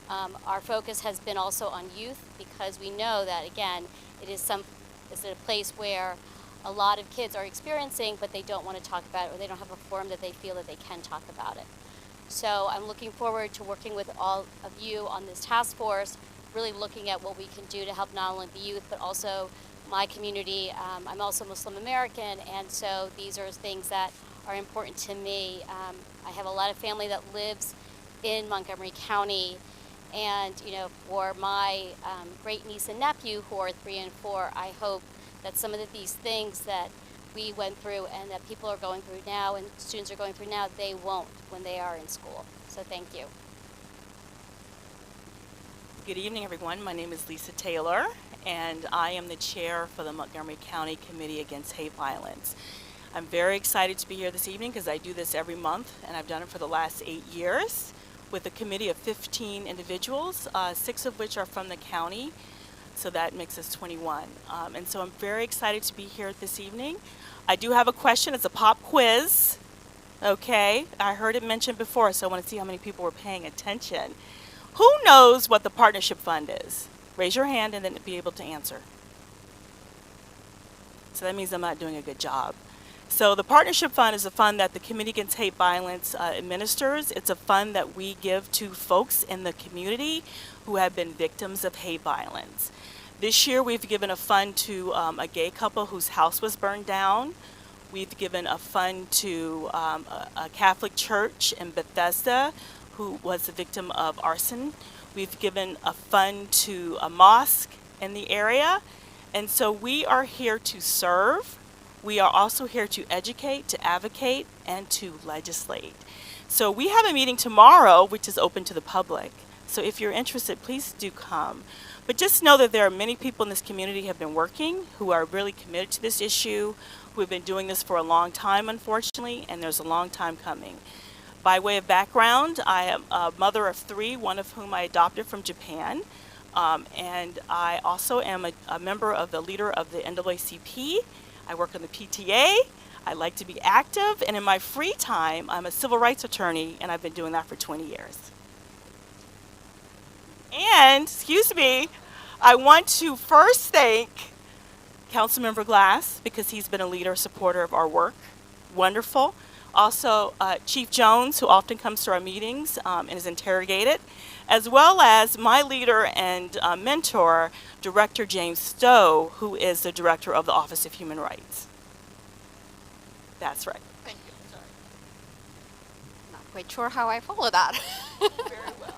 Our focus has been also on youth because we know that, again, it's a place where a lot of kids are experiencing, but they don't want to talk about it, or they don't have a forum that they feel that they can talk about it. So I'm looking forward to working with all of you on this task force, really looking at what we can do to help not only the youth, but also my community. I'm also Muslim American, and so these are things that are important to me. I have a lot of family that lives in Montgomery County, and for my great niece and nephew who are 3 and 4, I hope that some of these things that we went through and that people are going through now and students are going through now, they won't when they are in school. So thank you. Good evening, everyone. My name is Lisa Taylor, and I am the chair for the Montgomery County Committee Against Hate Violence. I'm very excited to be here this evening because I do this every month, and I've done it for the last 8 years with a committee of 15 individuals, 6 of which are from the county. So that makes us 21. And so I'm very excited to be here this evening. I do have a question. It's a pop quiz. Okay, I heard it mentioned before, so I want to see how many people were paying attention. Who knows what the partnership fund is? Raise your hand and then be able to answer. So that means I'm not doing a good job. So the partnership fund is a fund that the Committee Against Hate Violence administers. It's a fund that we give to folks in the community who have been victims of hate violence. This year we've given a fund to a gay couple whose house was burned down. We've given a fund to a Catholic church in Bethesda who was a victim of arson. We've given a fund to a mosque in the area. And so we are here to serve. We are also here to educate, to advocate, and to legislate. So we have a meeting tomorrow which is open to the public. So if you're interested, please do come. But just know that there are many people in this community who have been working, who are really committed to this issue, who have been doing this for a long time, unfortunately, and there's a long time coming. By way of background, I am a mother of 3, one of whom I adopted from Japan. And I also am a member of the leader of the NAACP. I work on the PTA. I like to be active. And in my free time, I'm a civil rights attorney, and I've been doing that for 20 years. And, excuse me, I want to first thank Councilmember Glass because he's been a leader, supporter of our work. Wonderful. Also, Chief Jones, who often comes to our meetings and is interrogated, as well as my leader and mentor, Director James Stowe, who is the director of the Office of Human Rights. That's right. Thank you. Sorry. Not quite sure how I follow that. Very well.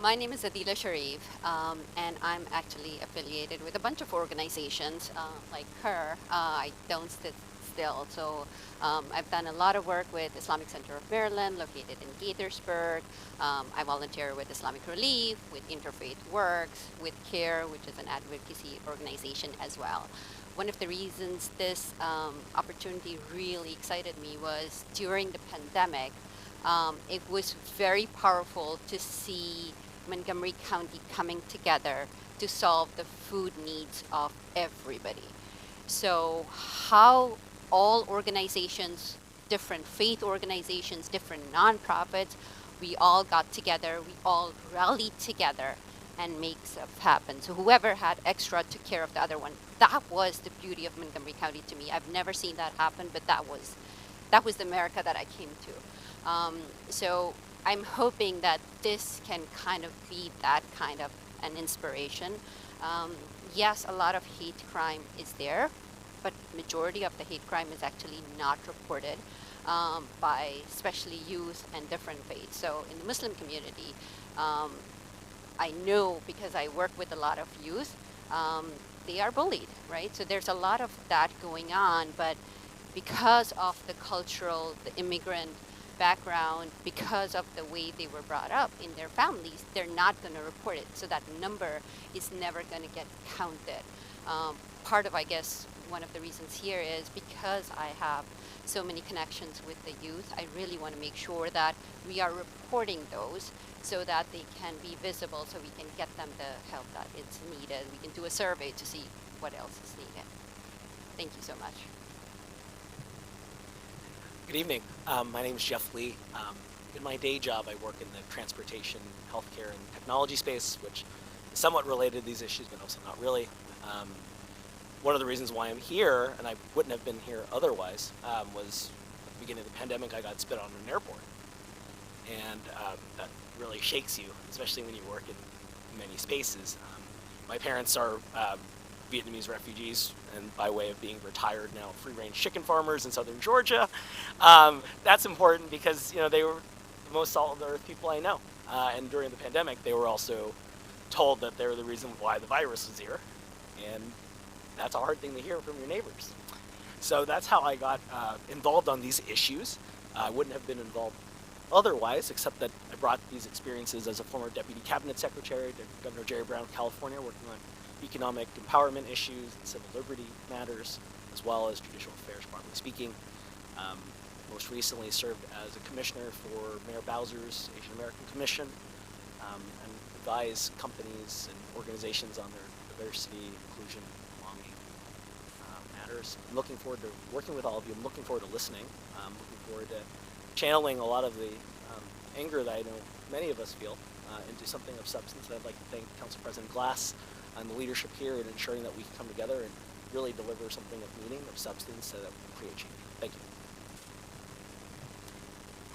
My name is Adila Sharif, and I'm actually affiliated with a bunch of organizations like her. I don't sit still, so I've done a lot of work with Islamic Center of Maryland, located in Gaithersburg. I volunteer with Islamic Relief, with Interfaith Works, with CARE, which is an advocacy organization as well. One of the reasons this opportunity really excited me was during the pandemic. It was very powerful to see Montgomery County coming together to solve the food needs of everybody. So how all organizations, different faith organizations, different nonprofits, we all got together, we all rallied together and make stuff happen. So whoever had extra took care of the other one. That was the beauty of Montgomery County to me. I've never seen that happen, but that was the America that I came to. So I'm hoping that this can kind of be that kind of an inspiration. Yes, a lot of hate crime is there, but majority of the hate crime is actually not reported by especially youth and different faiths. So in the Muslim community, I know because I work with a lot of youth, they are bullied, right? So there's a lot of that going on, but because of the cultural, the immigrant background, because of the way they were brought up in their families, they're not going to report it. So that number is never going to get counted. Part of, I guess, one of the reasons here is because I have so many connections with the youth, I really want to make sure that we are reporting those so that they can be visible, so we can get them the help that is needed. We can do a survey to see what else is needed. Thank you so much. Good evening. My name is Jeff Lee. In my day job, I work in the transportation, healthcare, and technology space, which is somewhat related to these issues, but also not really. One of the reasons why I'm here, and I wouldn't have been here otherwise, was at the beginning of the pandemic, I got spit on in an airport. And that really shakes you, especially when you work in many spaces. My parents are Vietnamese refugees, and by way of being retired now free-range chicken farmers in southern Georgia. That's important because they were the most salt-of-the-earth people I know. And during the pandemic, they were also told that they were the reason why the virus was here. And that's a hard thing to hear from your neighbors. So that's how I got involved on these issues. I wouldn't have been involved otherwise, except that I brought these experiences as a former deputy cabinet secretary to Governor Jerry Brown of California, working on economic empowerment issues and civil liberty matters, as well as judicial affairs, broadly speaking. Most recently served as a commissioner for Mayor Bowser's Asian American Commission, and advise companies and organizations on their diversity, inclusion, belonging matters. I'm looking forward to working with all of you. I'm looking forward to listening. I'm looking forward to channeling a lot of the anger that I know many of us feel into something of substance. And I'd like to thank Council President Glass and the leadership here in ensuring that we can come together and really deliver something of meaning, of substance, so that we can create change. Thank you.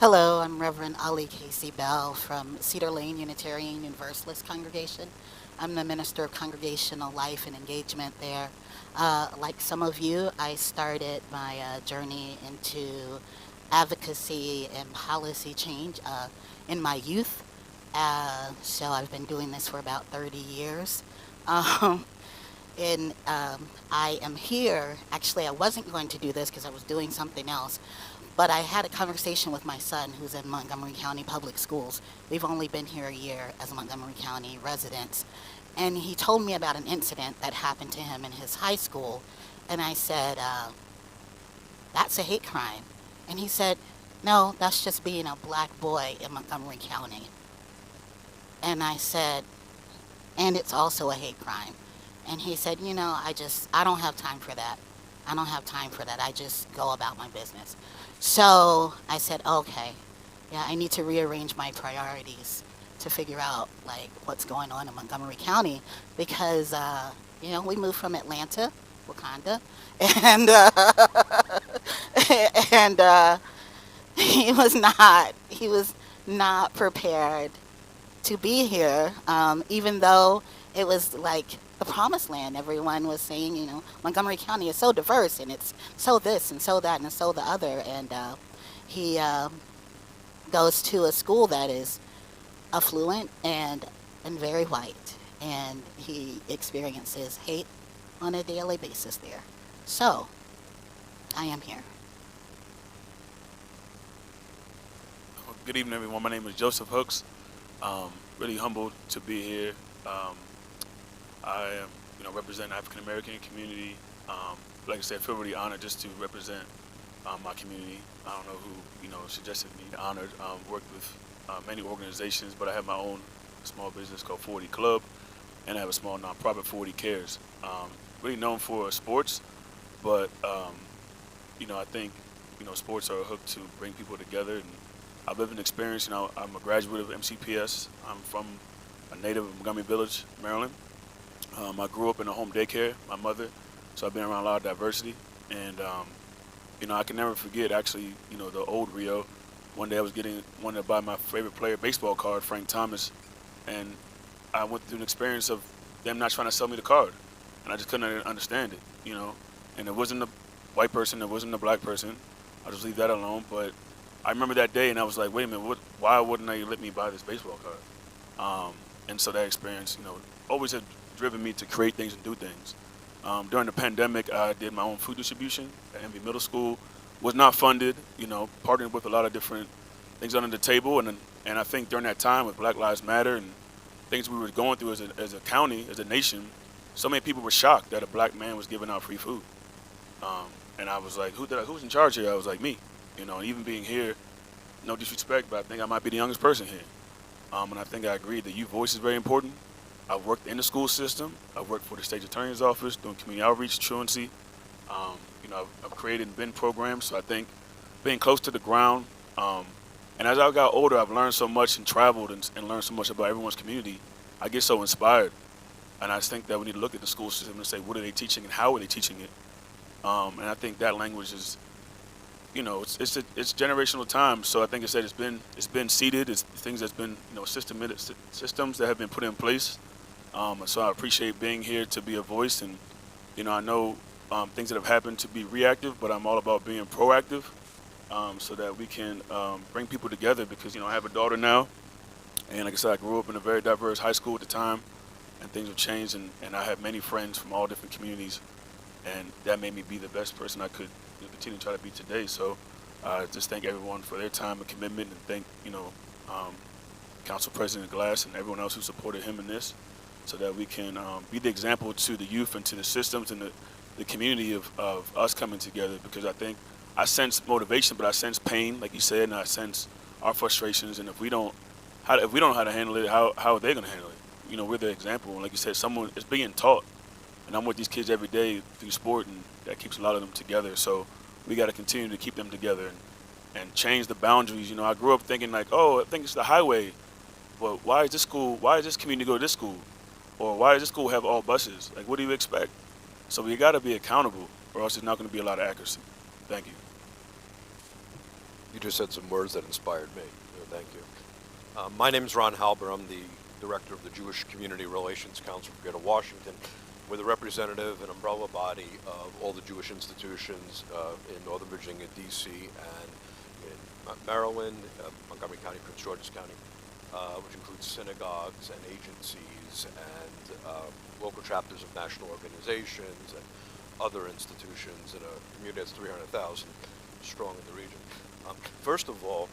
Hello, I'm Reverend Ali Casey Bell from Cedar Lane Unitarian Universalist Congregation. I'm the Minister of Congregational Life and Engagement there. Like some of you, I started my journey into advocacy and policy change in my youth. So I've been doing this for about 30 years. And I am here, actually I wasn't going to do this because I was doing something else, but I had a conversation with my son who's in Montgomery County Public Schools. We've only been here a year as Montgomery County residents. And he told me about an incident that happened to him in his high school. And I said, that's a hate crime. And he said, no, that's just being a black boy in Montgomery County. And I said, and it's also a hate crime. And he said, I don't have time for that. I don't have time for that. I just go about my business. So I said, okay, yeah, I need to rearrange my priorities to figure out what's going on in Montgomery County because, we moved from Atlanta, Wakanda, and and he was not prepared to be here, even though it was like the promised land. Everyone was saying, Montgomery County is so diverse, and it's so this and so that and so the other. And he goes to a school that is affluent and very white, and he experiences hate on a daily basis there. So, I am here. Good evening, everyone. My name is Joseph Hooks. Really humbled to be here. I am, representing the African American community. Like I said, feel really honored just to represent my community. I don't know who, suggested me honored. Worked with many organizations, but I have my own small business called 40 Club, and I have a small nonprofit, 40 Cares. Really known for sports, but I think sports are a hook to bring people together. And I've lived an experience. I'm a graduate of MCPS. I'm from a native of Montgomery Village, Maryland. I grew up in a home daycare, my mother, so I've been around a lot of diversity. And I can never forget actually, the old Rio. One day I was wanted to buy my favorite player baseball card, Frank Thomas, and I went through an experience of them not trying to sell me the card, and I just couldn't understand it, And it wasn't a white person, it wasn't a black person. I'll just leave that alone. But I remember that day, and I was like, wait a minute, why wouldn't they let me buy this baseball card? And so that experience, always had driven me to create things and do things. During the pandemic, I did my own food distribution at Envy Middle School. Was not funded, partnered with a lot of different things under the table. And I think during that time with Black Lives Matter and things we were going through as a county, as a nation, so many people were shocked that a black man was giving out free food. And I was like, who's in charge here? I was like, me. Even being here, no disrespect, but I think I might be the youngest person here. And I think I agree that youth voice is very important. I've worked in the school system. I've worked for the state attorney's office doing community outreach, truancy. I've created and been programs, so I think being close to the ground. And as I got older, I've learned so much and traveled and learned so much about everyone's community. I get so inspired. And I think that we need to look at the school system and say, what are they teaching and how are they teaching it? And I think that language is, it's generational time. So I think it's been seeded. It's things that's been, systems that have been put in place. So I appreciate being here to be a voice. And, I know things that have happened to be reactive, but I'm all about being proactive so that we can bring people together because, I have a daughter now. And like I said, I grew up in a very diverse high school at the time. And things have changed. And I have many friends from all different communities. And that made me be the best person I could continue to try to be today. So just thank everyone for their time and commitment, and thank Council President Glass and everyone else who supported him in this, so that we can be the example to the youth and to the systems and the community of us coming together. Because I think I sense motivation, but I sense pain, like you said, and I sense our frustrations. And if we don't know how to handle it, how are they going to handle it? We're the example. And like you said, someone is being taught. And I'm with these kids every day through sport, and that keeps a lot of them together. So we got to continue to keep them together and change the boundaries. I grew up thinking like, oh, I think it's the highway. But why is this community go to this school? Or why does this school have all buses? Like, what do you expect? So we got to be accountable, or else there's not going to be a lot of accuracy. Thank you. You just said some words that inspired me. Thank you. My name is Ron Halber. I'm the director of the Jewish Community Relations Council for Greater Washington. We're the representative and umbrella body of all the Jewish institutions in Northern Virginia, D.C., and in Maryland, Montgomery County, Prince George's County, which includes synagogues and agencies and local chapters of national organizations and other institutions in a community that's 300,000 strong in the region. First of all,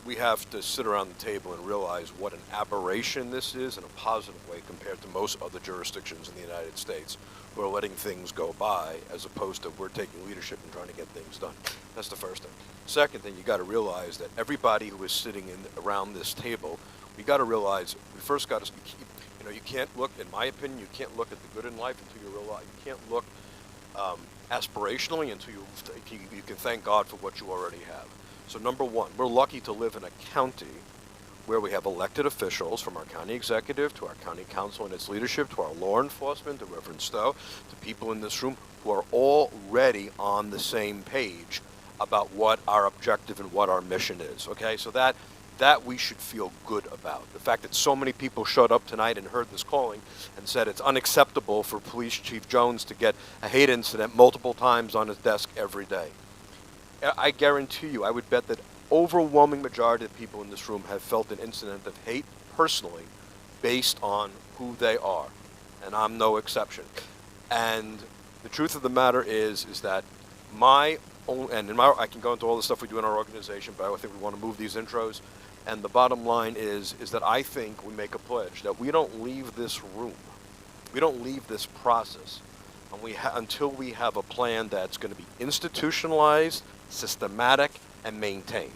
we have to sit around the table and realize what an aberration this is in a positive way compared to most other jurisdictions in the United States who are letting things go by, as opposed to we're taking leadership and trying to get things done. That's the first thing. Second thing, you got to realize that everybody who is sitting around this table, we got to realize we first got to, you can't look, in my opinion, you can't look at the good in life until you realize, you can't look aspirationally until you can thank God for what you already have. So number one, we're lucky to live in a county where we have elected officials, from our county executive to our county council and its leadership to our law enforcement, to Reverend Stowe, to people in this room who are already on the same page about what our objective and what our mission is, okay? So that we should feel good about. The fact that so many people showed up tonight and heard this calling and said it's unacceptable for Police Chief Jones to get a hate incident multiple times on his desk every day. I guarantee you, I would bet that overwhelming majority of people in this room have felt an incident of hate personally based on who they are, and I'm no exception. And the truth of the matter is that I can go into all the stuff we do in our organization, but I think we want to move these intros. And the bottom line is that I think we make a pledge that we don't leave this room, we don't leave this process, and until we have a plan that's going to be institutionalized, systematic, and maintained.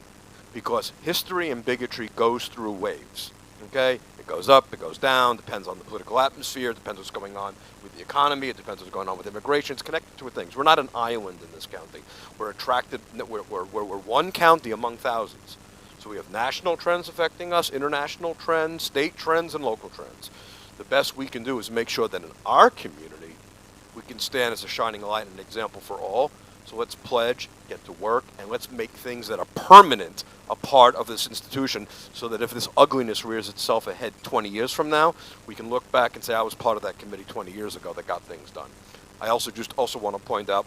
Because history and bigotry goes through waves, okay? It goes up, it goes down, depends on the political atmosphere, depends what's going on with the economy, it depends what's going on with immigration. It's connected to things. We're not an island in this county. We're one county among thousands. So we have national trends affecting us, international trends, state trends, and local trends. The best we can do is make sure that in our community, we can stand as a shining light and an example for all. So let's pledge, get to work, and let's make things that are permanent a part of this institution so that if this ugliness rears itself ahead 20 years from now, we can look back and say, I was part of that committee 20 years ago that got things done. I also want to point out,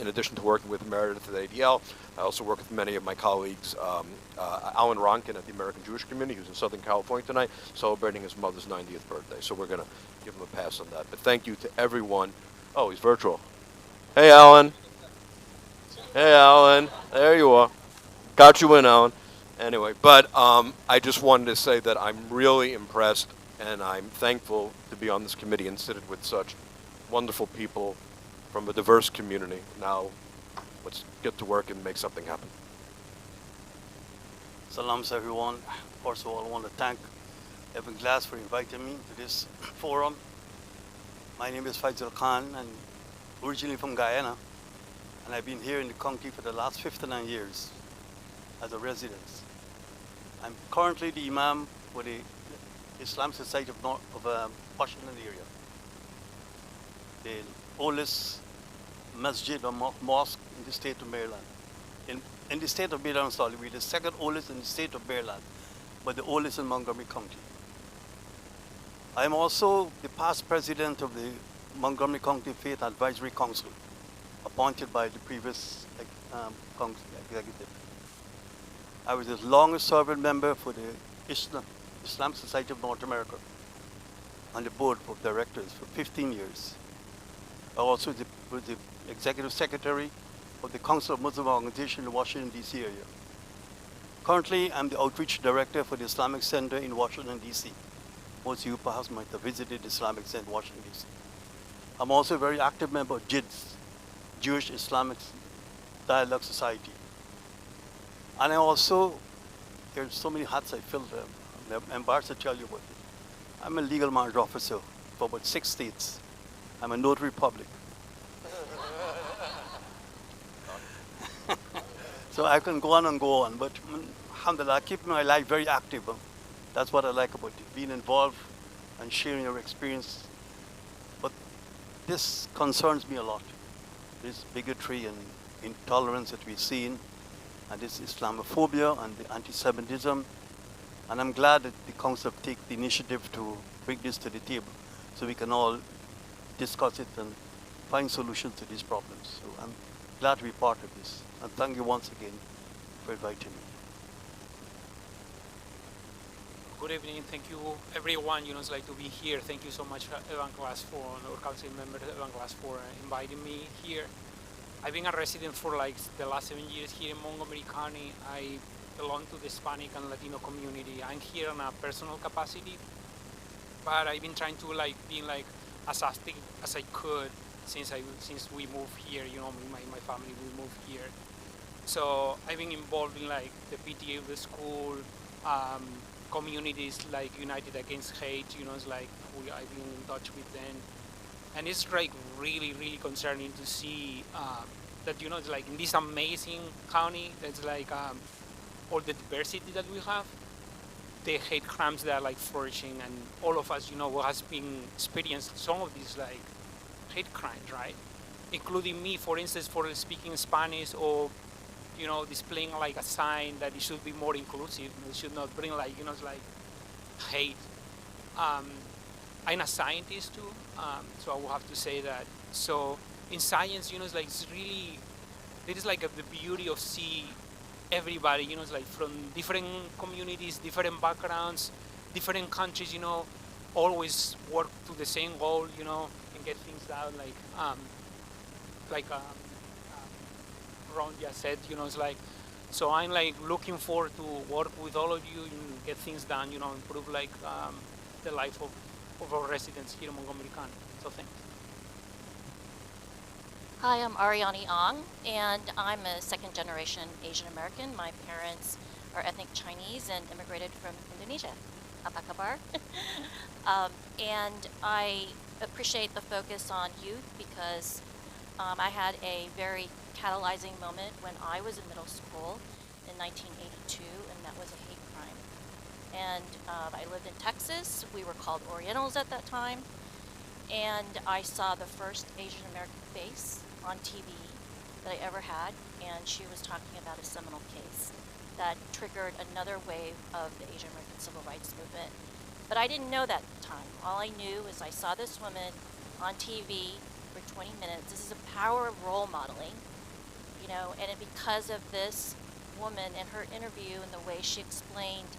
in addition to working with Meredith at ADL, I also work with many of my colleagues, Alan Ronkin at the American Jewish Community, who's in Southern California tonight, celebrating his mother's 90th birthday. So we're going to give him a pass on that. But thank you to everyone. Oh, he's virtual. Hey, Alan. Hey, Alan. There you are. Got you in, Alan. Anyway, but I just wanted to say that I'm really impressed and I'm thankful to be on this committee and sit with such wonderful people from a diverse community. Now, let's get to work and make something happen. Salams, everyone. First of all, I want to thank Evan Glass for inviting me to this forum. My name is Faisal Khan, and originally from Guyana, and I've been here in the county for the last 59 years as a resident. I'm currently the Imam for the Islam Society of Washington area, the oldest masjid or mosque in the state of Maryland. In the state of Maryland, sorry, we're the second oldest in the state of Maryland, but the oldest in Montgomery County. I'm also the past president of the Montgomery County Faith Advisory Council, appointed by the previous executive. I was the longest serving member for the Islam Society of North America on the board of directors for 15 years. I also was the executive secretary of the Council of Muslim Organizations in the Washington, D.C. area. Currently, I'm the outreach director for the Islamic Center in Washington, D.C. Most of you perhaps might have visited the Islamic Center in Washington, D.C. I'm also a very active member of JIDS, Jewish Islamic Dialogue Society. And I also, there's so many hats I filled, I'm embarrassed to tell you about it. I'm a legal marriage officer for about 6 states. I'm a notary public. So I can go on and go on, but alhamdulillah, I keep my life very active. That's what I like about it, being involved and sharing your experience. But this concerns me a lot, this bigotry and intolerance that we've seen, and this Islamophobia and the anti-Semitism. And I'm glad that the council take the initiative to bring this to the table so we can all discuss it and find solutions to these problems. So I'm glad to be part of this. And thank you once again for inviting me. Good evening. Thank you, everyone. It's like to be here. Thank you so much, Evan Glass, for our council member, Evan Glass, for inviting me here. I've been a resident for like the last 7 years here in Montgomery County. I belong to the Hispanic and Latino community. I'm here in a personal capacity, but I've been trying to be as active as I could since we moved here. My family, we moved here. So I've been involved in the PTA of the school, communities like United Against Hate. I've been in touch with them, and it's really, really concerning to see that it's in this amazing county that's all the diversity that we have, the hate crimes that are flourishing, and all of us has been experienced some of these hate crimes, right? Including me, for instance, for speaking Spanish or displaying like a sign that it should be more inclusive. It should not bring like, like hate. I'm a scientist too, so I will have to say that. So in science, it's like it's really, there is like the beauty of see everybody, it's like from different communities, different backgrounds, different countries, always work to the same goal, and get things done. Like Ron just said, it's like, so I'm like looking forward to work with all of you and get things done, improve like the life of our residents here in Montgomery County. So thanks. Hi, I'm Ariani Ong, and I'm a second-generation Asian American. My parents are ethnic Chinese and immigrated from Indonesia. Apa kabar? And I appreciate the focus on youth because I had a very catalyzing moment when I was in middle school in 1982, and that was a hate crime. And I lived in Texas. We were called Orientals at that time. And I saw the first Asian American face on TV that I ever had, and she was talking about a seminal case that triggered another wave of the Asian American civil rights movement. But I didn't know that at the time. All I knew is I saw this woman on TV for 20 minutes. This is the power of role modeling, and because of this woman and her interview and the way she explained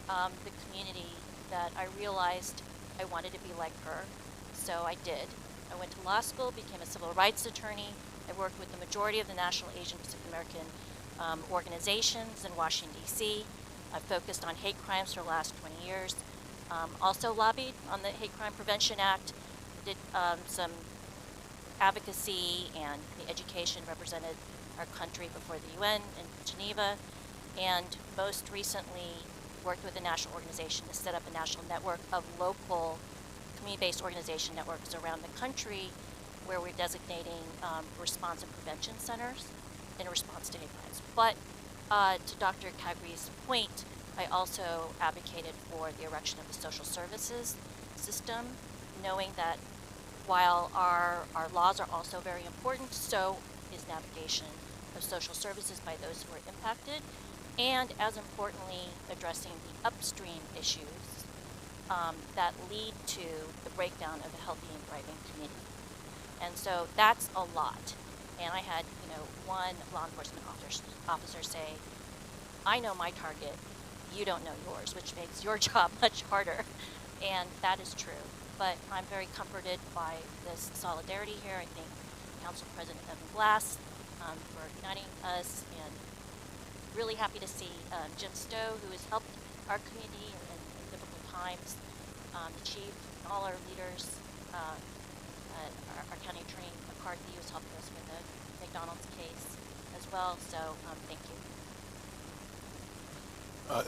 the community, that I realized I wanted to be like her. So I did. I went to law school, became a civil rights attorney. I worked with the majority of the National Asian Pacific American organizations in Washington, D.C. I've focused on hate crimes for the last 20 years. Also lobbied on the Hate Crime Prevention Act, did some advocacy and education, represented our country before the UN in Geneva, and most recently worked with a national organization to set up a national network of local community-based organization networks around the country where we're designating response and prevention centers in response to hate crimes. But to Dr. Kagri's point, I also advocated for the erection of the social services system, knowing that while our laws are also very important, so is navigation of social services by those who are impacted, and as importantly, addressing the upstream issues that lead to the breakdown of a healthy and thriving community. And so that's a lot. And I had, one law enforcement officer say, I know my target, you don't know yours, which makes your job much harder. And that is true. But I'm very comforted by this solidarity here. I thank Council President Evan Glass for uniting us, and really happy to see Jim Stowe, who has helped our community in difficult times, the chief, and all our leaders, our county attorney McCarthy, who's helped us with the McDonald's case as well. So thank you.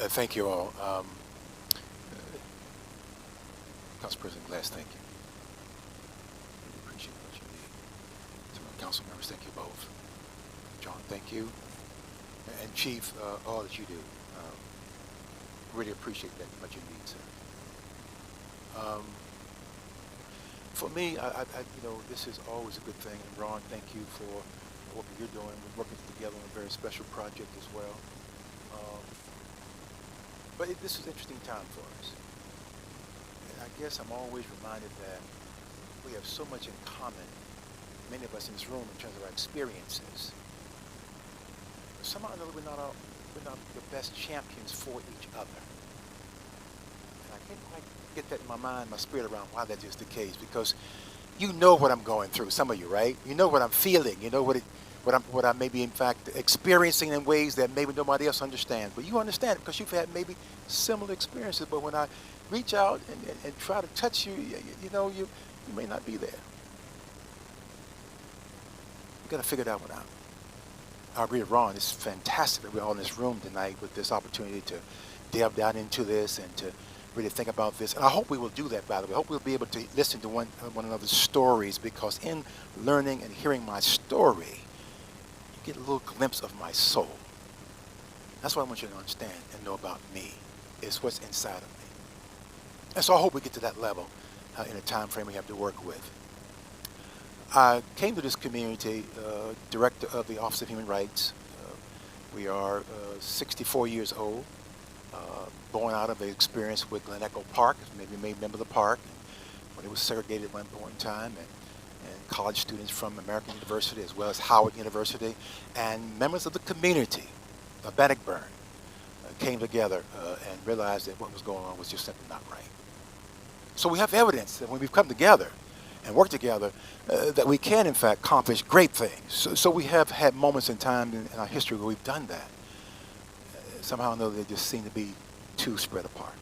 Thank you all. Council President Glass, thank you. Really appreciate what you did. To my council members, thank you both. John, thank you. And Chief, all that you do. Really appreciate that much indeed, sir. For me, I this is always a good thing. And Ron, thank you for what you're doing. We're working together on a very special project as well. But this is an interesting time for us. And I guess I'm always reminded that we have so much in common, many of us in this room, in terms of our experiences. Somehow or another, we're not the best champions for each other. And I can't quite get that in my mind, my spirit around why that is the case, because you know what I'm going through, some of you, right? You know what I'm feeling. You know what I may be, in fact, experiencing in ways that maybe nobody else understands. But you understand it because you've had maybe similar experiences. But when I reach out and try to touch you, you may not be there. You've got to figure that one out. I agree with Ron. It's fantastic that we're all in this room tonight with this opportunity to delve down into this and to really think about this. And I hope we will do that, by the way. I hope we'll be able to listen to one another's stories, because in learning and hearing my story, you get a little glimpse of my soul. That's what I want you to understand and know about me. It's what's inside of me. And so I hope we get to that level in a time frame we have to work with. I came to this community, director of the Office of Human Rights, We are 64 years old, born out of the experience with Glen Echo Park. Maybe you may remember the park when it was segregated at one point in time, and college students from American University as well as Howard University and members of the community of Bannockburn came together and realized that what was going on was just simply not right. So we have evidence that when we've come together and worked together, that we can in fact accomplish great things. So we have had moments in time in our history where we've done that. Somehow or another they just seem to be too spread apart.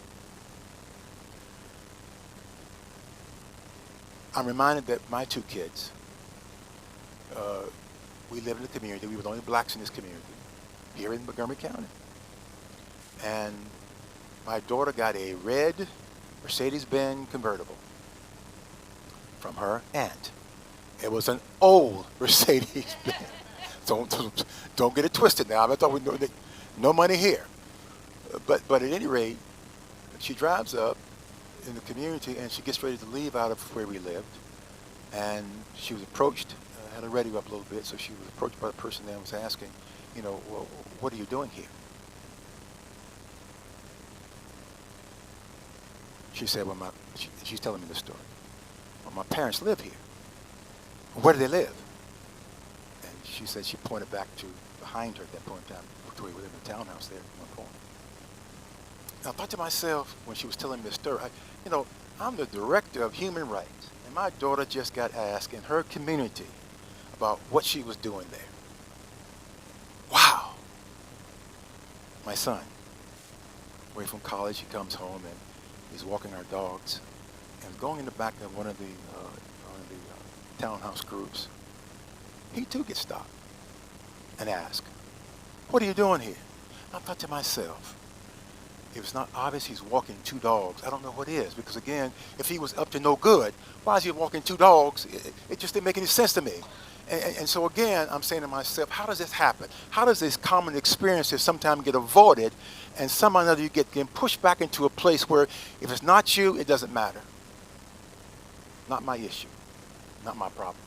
I'm reminded that my two kids, we live in the community. We were the only blacks in this community here in Montgomery County. And my daughter got a red Mercedes-Benz convertible from her aunt. It was an old Mercedes-Benz. Don't get it twisted now. I thought we know that no money here. But at any rate, she drives up in the community and she gets ready to leave out of where we lived. And she was approached, had her radio up a little bit, so she was approached by the person that was asking, you know, well, what are you doing here? She said, well, she's telling me the story. Well, my parents live here. Where do they live? And she said she pointed back to behind her at that point in time, to where we lived in a townhouse there at one point. And I thought to myself, when she was telling me this story, you know, I'm the director of human rights, and my daughter just got asked in her community about what she was doing there. Wow. My son, away from college, he comes home and he's walking our dogs and going in the back of one of the townhouse groups. He too gets stopped and asked, what are you doing here? I thought to myself, if it's not obvious he's walking two dogs, I don't know what is, because again, if he was up to no good, why is he walking two dogs? It just didn't make any sense to me. And so again, I'm saying to myself, how does this happen? How does these common experiences sometimes get avoided and somehow or another you get pushed back into a place where if it's not you, it doesn't matter. Not my issue, not my problem.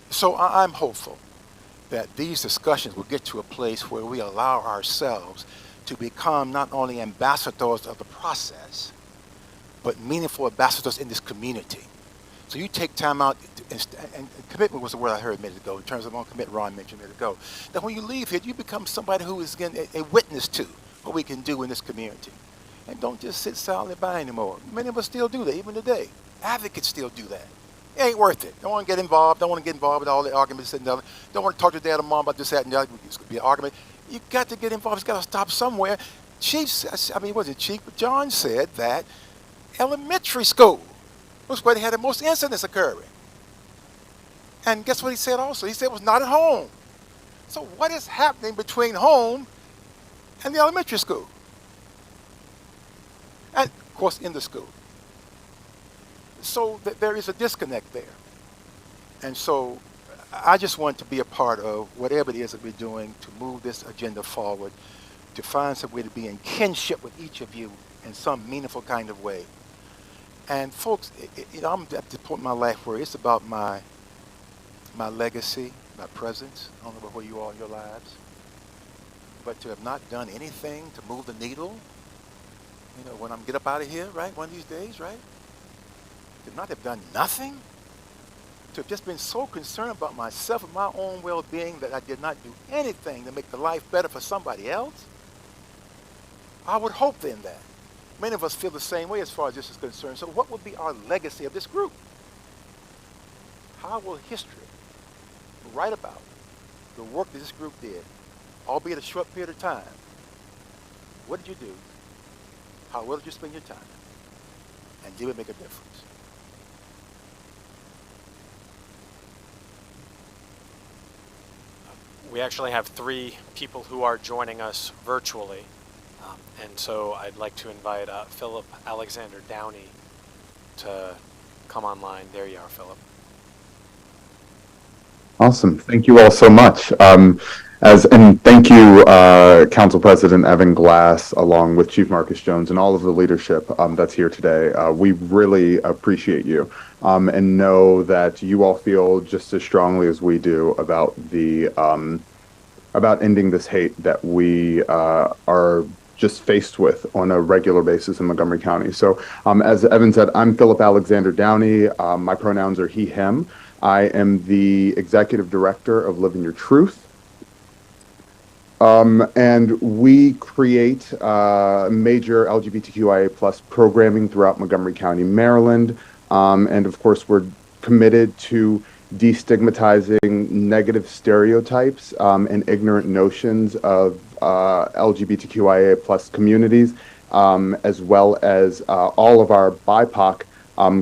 So I'm hopeful that these discussions will get to a place where we allow ourselves to become not only ambassadors of the process, but meaningful ambassadors in this community. So you take time out, and commitment was the word I heard a minute ago, in terms of commitment Ron mentioned a minute ago, that when you leave here, you become somebody who is again a witness to what we can do in this community. And don't just sit silently by anymore. Many of us still do that, even today. Advocates still do that. It ain't worth it. Don't want to get involved. Don't want to get involved with all the arguments and other. Don't want to talk to dad or mom about this, that, and the other. It's going to be an argument. You got to get involved. It's got to stop somewhere. John said that elementary school was where they had the most incidents occurring. And guess what he said also? He said it was not at home. So what is happening between home and the elementary school? And, of course, in the school. So there is a disconnect there. And so I just want to be a part of whatever it is that we're doing to move this agenda forward, to find some way to be in kinship with each of you in some meaningful kind of way. And folks, I'm at the point in my life where it's about my legacy, my presence. I don't know about where you are in your lives. But to have not done anything to move the needle, you know, when I'm get up out of here, right, one of these days, right? To not have done nothing, to have just been so concerned about myself and my own well-being that I did not do anything to make the life better for somebody else. I would hope then that many of us feel the same way as far as this is concerned. So what will be our legacy of this group? How will history write about the work that this group did, albeit a short period of time? What did you do? How well did you spend your time? And did it make a difference? We actually have 3 people who are joining us virtually. And so I'd like to invite Philip Alexander Downey to come online. There you are, Philip. Awesome. Thank you all so much. And thank you, Council President Evan Glass, along with Chief Marcus Jones and all of the leadership that's here today. We really appreciate you and know that you all feel just as strongly as we do about the about ending this hate that we are just faced with on a regular basis in Montgomery County. So as Evan said, I'm Philip Alexander Downey. My pronouns are he, him. I am the executive director of Living Your Truth. And we create major LGBTQIA plus programming throughout Montgomery County, Maryland. And of course, we're committed to destigmatizing negative stereotypes and ignorant notions of LGBTQIA plus communities, as well as all of our BIPOC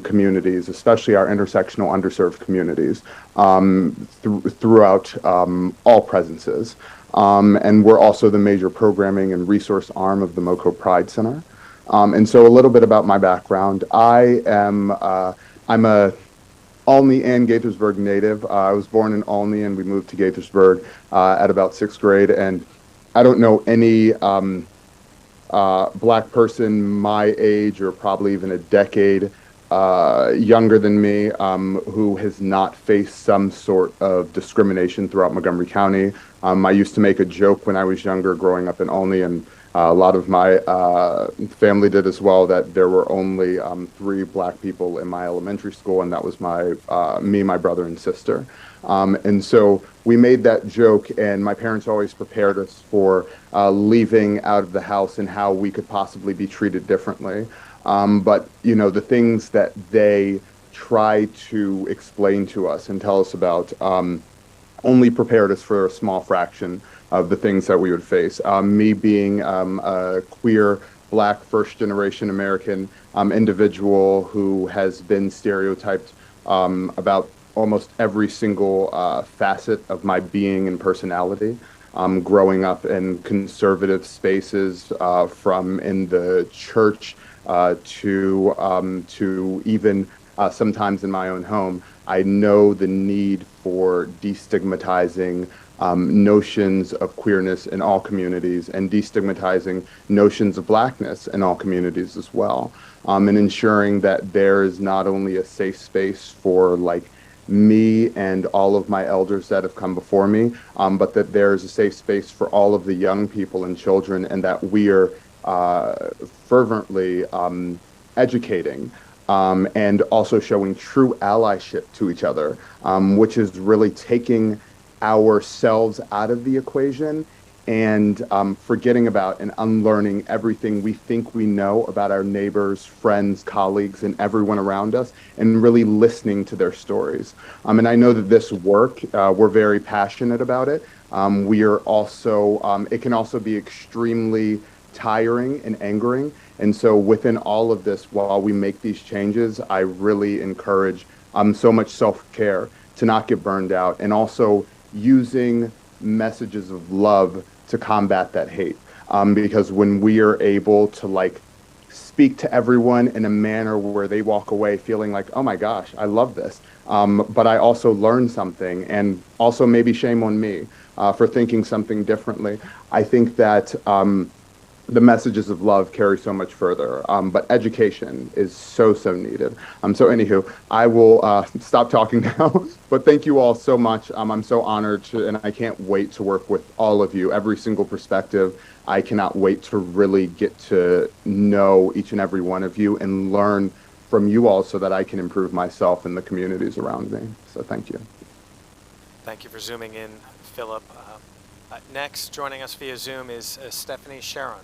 communities, especially our intersectional underserved communities, throughout all presences. And we're also the major programming and resource arm of the MoCo Pride Center. And so a little bit about my background. I'm a Olney and Gaithersburg native. I was born in Olney and we moved to Gaithersburg at about 6th grade. And I don't know any Black person my age or probably even a decade younger than me who has not faced some sort of discrimination throughout Montgomery County. I used to make a joke when I was younger growing up in Olney, and a lot of my family did as well, that there were only 3 Black people in my elementary school, and that was me, my brother, and sister. And so we made that joke, and my parents always prepared us for leaving out of the house and how we could possibly be treated differently. But, you know, the things that they try to explain to us and tell us about only prepared us for a small fraction of the things that we would face. Me being a queer, Black, first-generation American individual who has been stereotyped about almost every single facet of my being and personality. Growing up in conservative spaces, from in the church to even sometimes in my own home, I know the need for destigmatizing notions of queerness in all communities and destigmatizing notions of Blackness in all communities as well. And ensuring that there is not only a safe space for like me and all of my elders that have come before me, but that there is a safe space for all of the young people and children, and that we are fervently educating and also showing true allyship to each other, which is really taking ourselves out of the equation and forgetting about and unlearning everything we think we know about our neighbors, friends, colleagues, and everyone around us, and really listening to their stories. And I know that this work, we're very passionate about it. We are also, it can also be extremely tiring and angering. And so within all of this, while we make these changes, I really encourage so much self-care to not get burned out, and also using messages of love to combat that hate. Because when we are able to like speak to everyone in a manner where they walk away feeling like, oh my gosh, I love this. But I also learned something, and also maybe shame on me for thinking something differently. I think that the messages of love carry so much further, but education is so needed. So anywho, I will stop talking now, but thank you all so much. I'm so honored to, and I can't wait to work with all of you, every single perspective. I cannot wait to really get to know each and every one of you and learn from you all so that I can improve myself and the communities around me. So thank you. Thank you for zooming in, Philip. Next, joining us via Zoom is Stephanie Sharon.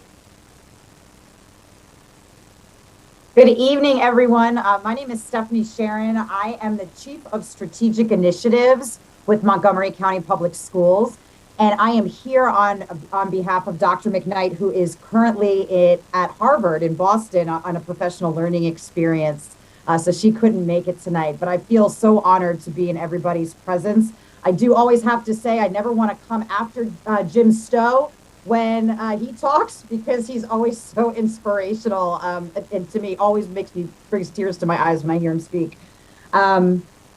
Good evening, everyone. My name is Stephanie Sharon. I am the Chief of Strategic Initiatives with Montgomery County Public Schools. And I am here on behalf of Dr. McKnight, who is currently at Harvard in Boston on a professional learning experience. So she couldn't make it tonight, but I feel so honored to be in everybody's presence. I do always have to say, I never want to come after Jim Stowe when he talks, because he's always so inspirational, and to me always brings tears to my eyes when I hear him speak.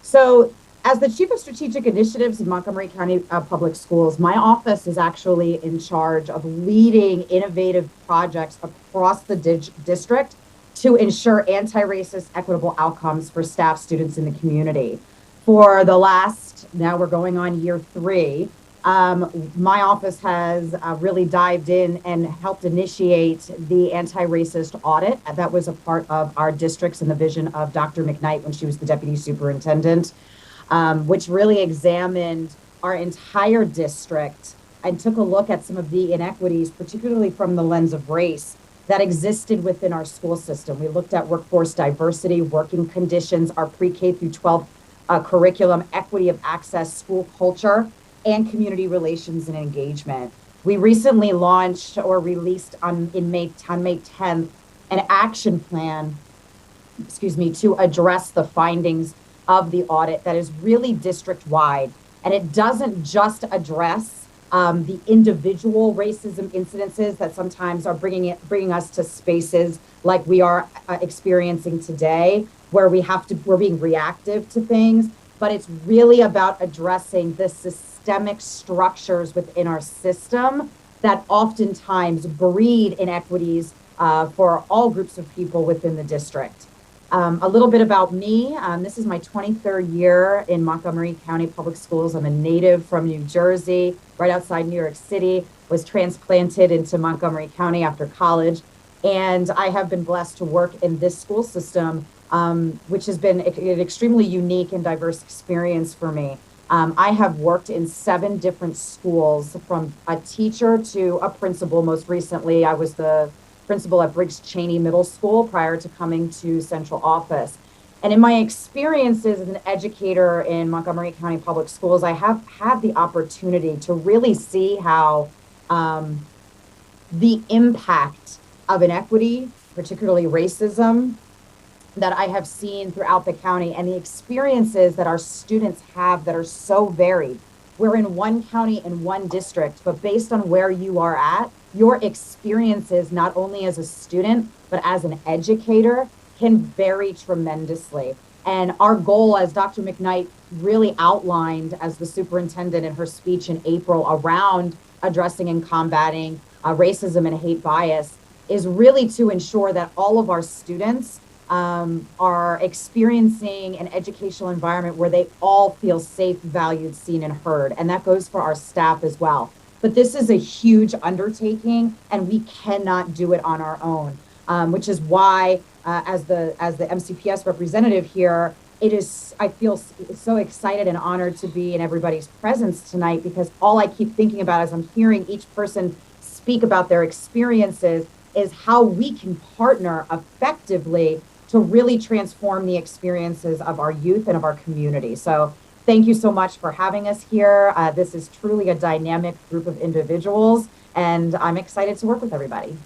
So as the Chief of Strategic Initiatives in Montgomery County Public Schools, my office is actually in charge of leading innovative projects across the district to ensure anti-racist, equitable outcomes for staff, students, in the community. For the last, now we're going on year 3, My office has really dived in and helped initiate the anti-racist audit that was a part of our districts and the vision of Dr. McKnight when she was the deputy superintendent, which really examined our entire district and took a look at some of the inequities, particularly from the lens of race, that existed within our school system. We looked at workforce diversity, working conditions, our pre-K through 12 curriculum, equity of access, school culture, and community relations and engagement. We recently launched or released on May 10th an action plan, to address the findings of the audit that is really district-wide. And it doesn't just address the individual racism incidences that sometimes are bringing us to spaces like we are experiencing today, where we're being reactive to things, but it's really about addressing the systemic structures within our system that oftentimes breed inequities for all groups of people within the district. A little bit about me. This is my 23rd year in Montgomery County Public Schools. I'm a native from New Jersey, right outside New York City, was transplanted into Montgomery County after college. And I have been blessed to work in this school system, which has been an extremely unique and diverse experience for me. I have worked in 7 different schools, from a teacher to a principal. Most recently, I was the principal at Briggs Cheney Middle School prior to coming to central office. And in my experiences as an educator in Montgomery County Public Schools, I have had the opportunity to really see how the impact of inequity, particularly racism, that I have seen throughout the county, and the experiences that our students have that are so varied. We're in one county and one district, but based on where you are at, your experiences, not only as a student, but as an educator, can vary tremendously. And our goal, as Dr. McKnight really outlined as the superintendent in her speech in April around addressing and combating racism and hate bias, is really to ensure that all of our students are experiencing an educational environment where they all feel safe, valued, seen, and heard. And that goes for our staff as well. But this is a huge undertaking, and we cannot do it on our own, which is why, as the MCPS representative here, I feel so excited and honored to be in everybody's presence tonight, because all I keep thinking about as I'm hearing each person speak about their experiences is how we can partner effectively to really transform the experiences of our youth and of our community. So thank you so much for having us here. This is truly a dynamic group of individuals, and I'm excited to work with everybody.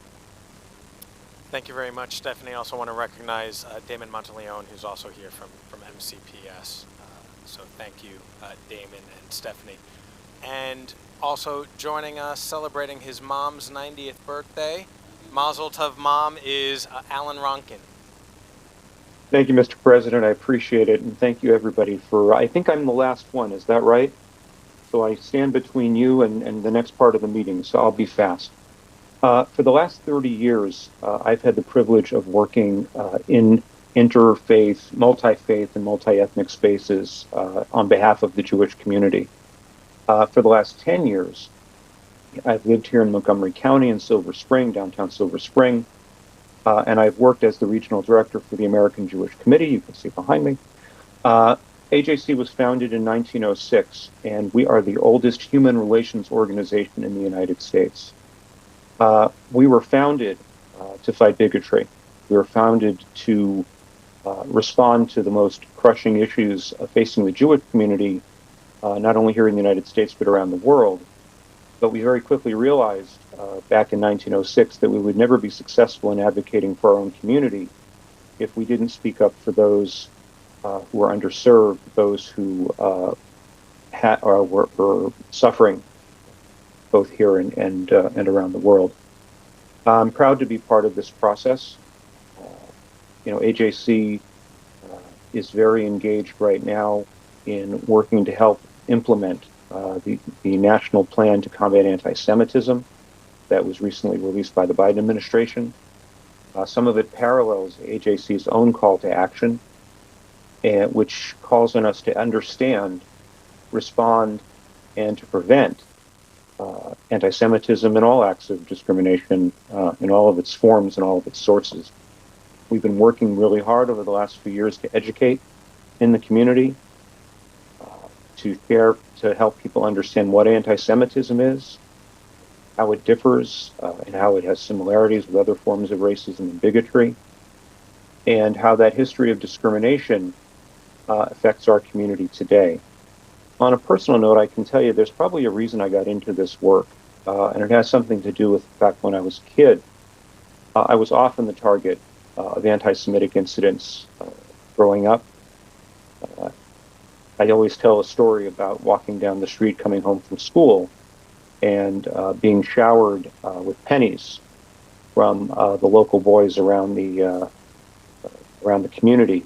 Thank you very much, Stephanie. I also want to recognize Damon Monteleone, who's also here from MCPS. So thank you, Damon and Stephanie. And also joining us, celebrating his mom's 90th birthday, Mazel Tov Mom, is Alan Ronkin. Thank you, Mr. President. I appreciate it. And thank you, everybody, for, I think I'm the last one. Is that right? So I stand between you and the next part of the meeting, so I'll be fast. For the last 30 years, I've had the privilege of working in interfaith, multi-faith, and multi-ethnic spaces on behalf of the Jewish community. For the last 10 years, I've lived here in Montgomery County in Silver Spring, downtown Silver Spring, and I've worked as the regional director for the American Jewish Committee. You can see behind me. AJC was founded in 1906, and we are the oldest human relations organization in the United States. We were founded to fight bigotry. We were founded to respond to the most crushing issues facing the Jewish community, not only here in the United States, but around the world. But we very quickly realized back in 1906 that we would never be successful in advocating for our own community if we didn't speak up for those who were underserved, those who were suffering both here and around the world. I'm proud to be part of this process. AJC is very engaged right now in working to help implement the national plan to combat anti-Semitism that was recently released by the Biden administration. Some of it parallels AJC's own call to action, which calls on us to understand, respond, and to prevent anti-Semitism and all acts of discrimination in all of its forms and all of its sources. We've been working really hard over the last few years to educate in the community, to help people understand what anti-Semitism is, how it differs, and how it has similarities with other forms of racism and bigotry, and how that history of discrimination affects our community today. On a personal note, I can tell you there's probably a reason I got into this work, and it has something to do with the fact when I was a kid, I was often the target of anti-Semitic incidents growing up. I always tell a story about walking down the street coming home from school and being showered with pennies from the local boys around the community.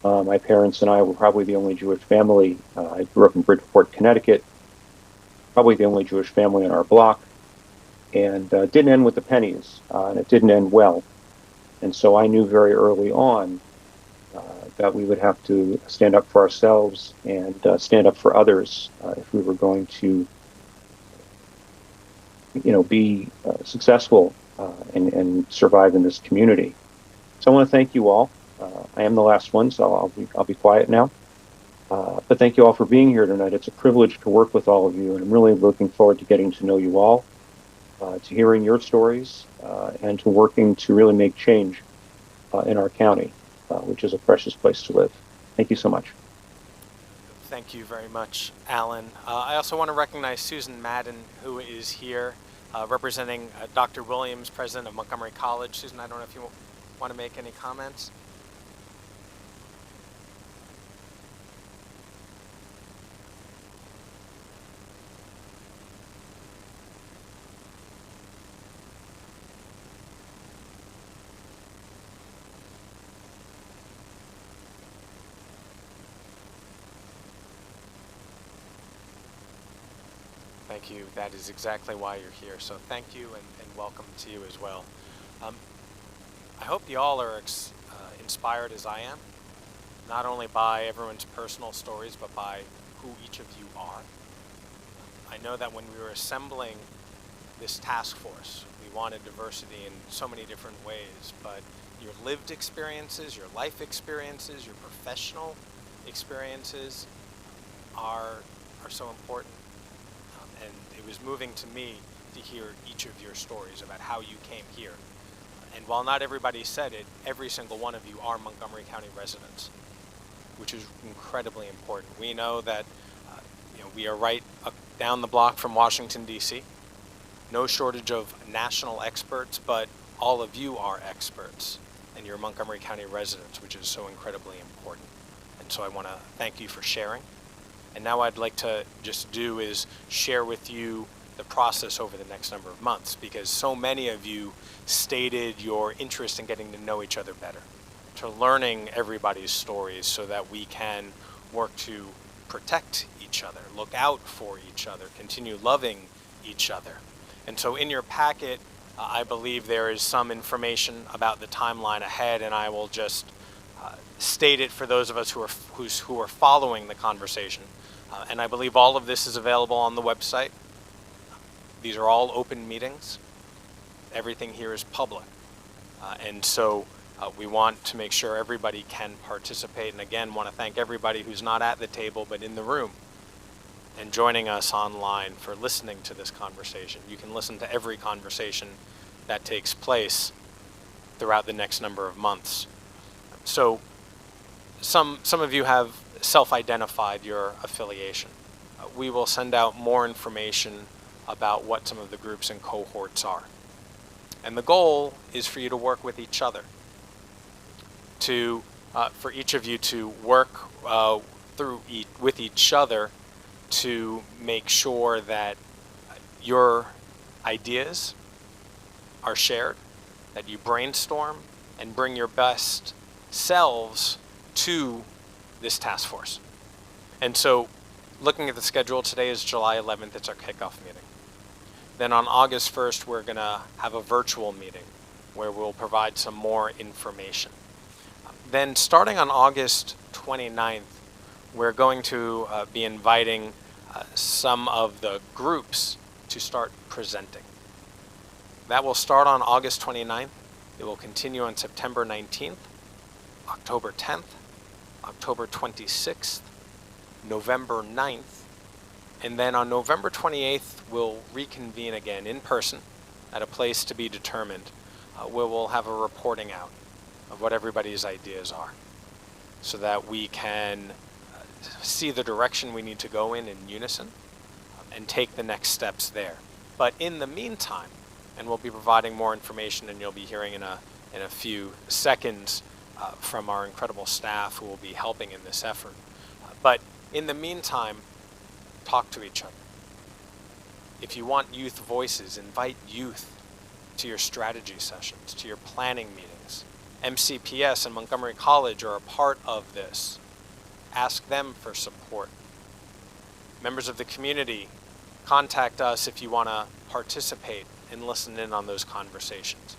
My parents and I were probably the only Jewish family. I grew up in Bridgeport, Connecticut, probably the only Jewish family on our block, and it didn't end with the pennies, and it didn't end well. And so I knew very early on that we would have to stand up for ourselves and stand up for others if we were going to, be successful and survive in this community. So I want to thank you all. I am the last one, so I'll be quiet now. But thank you all for being here tonight. It's a privilege to work with all of you, and I'm really looking forward to getting to know you all, to hearing your stories, and to working to really make change in our county, which is a precious place to live. Thank you so much. Thank you very much, Alan. I also want to recognize Susan Madden, who is here representing Dr. Williams, president of Montgomery College. Susan, I don't know if you want to make any comments. Thank you. That is exactly why you're here. So thank you and welcome to you as well. I hope you all are inspired as I am, not only by everyone's personal stories, but by who each of you are. I know that when we were assembling this task force, we wanted diversity in so many different ways, but your lived experiences, your life experiences, your professional experiences are so important. And it was moving to me to hear each of your stories about how you came here. And while not everybody said it, every single one of you are Montgomery County residents, which is incredibly important. We know that we are right down the block from Washington, D.C. No shortage of national experts, but all of you are experts, and you're Montgomery County residents, which is so incredibly important. And so I want to thank you for sharing. And now I'd like to just do is share with you the process over the next number of months, because so many of you stated your interest in getting to know each other better, to learning everybody's stories so that we can work to protect each other, look out for each other, continue loving each other. And so in your packet, I believe there is some information about the timeline ahead, and I will just state it for those of us who are following the conversation. And I believe all of this is available on the website. These are all open meetings. Everything here is public. And so we want to make sure everybody can participate. And again, want to thank everybody who's not at the table but in the room and joining us online for listening to this conversation. You can listen to every conversation that takes place throughout the next number of months. So some of you have self-identified your affiliation. We will send out more information about what some of the groups and cohorts are. And the goal is for you to work with each other, for each of you to work with each other to make sure that your ideas are shared, that you brainstorm and bring your best selves to this task force. And so looking at the schedule, today is July 11th, it's our kickoff meeting. Then on August 1st, we're going to have a virtual meeting where we'll provide some more information. Then starting on August 29th, we're going to be inviting some of the groups to start presenting. That will start on August 29th. It will continue on September 19th, October 10th, October 26th, November 9th, and then on November 28th, we'll reconvene again in person at a place to be determined, where we'll have a reporting out of what everybody's ideas are, so that we can see the direction we need to go in unison and take the next steps there. But in the meantime, and we'll be providing more information, and you'll be hearing in a few seconds from our incredible staff who will be helping in this effort. But in the meantime, talk to each other. If you want youth voices, invite youth to your strategy sessions, to your planning meetings. MCPS and Montgomery College are a part of this. Ask them for support. Members of the community, contact us if you want to participate and listen in on those conversations,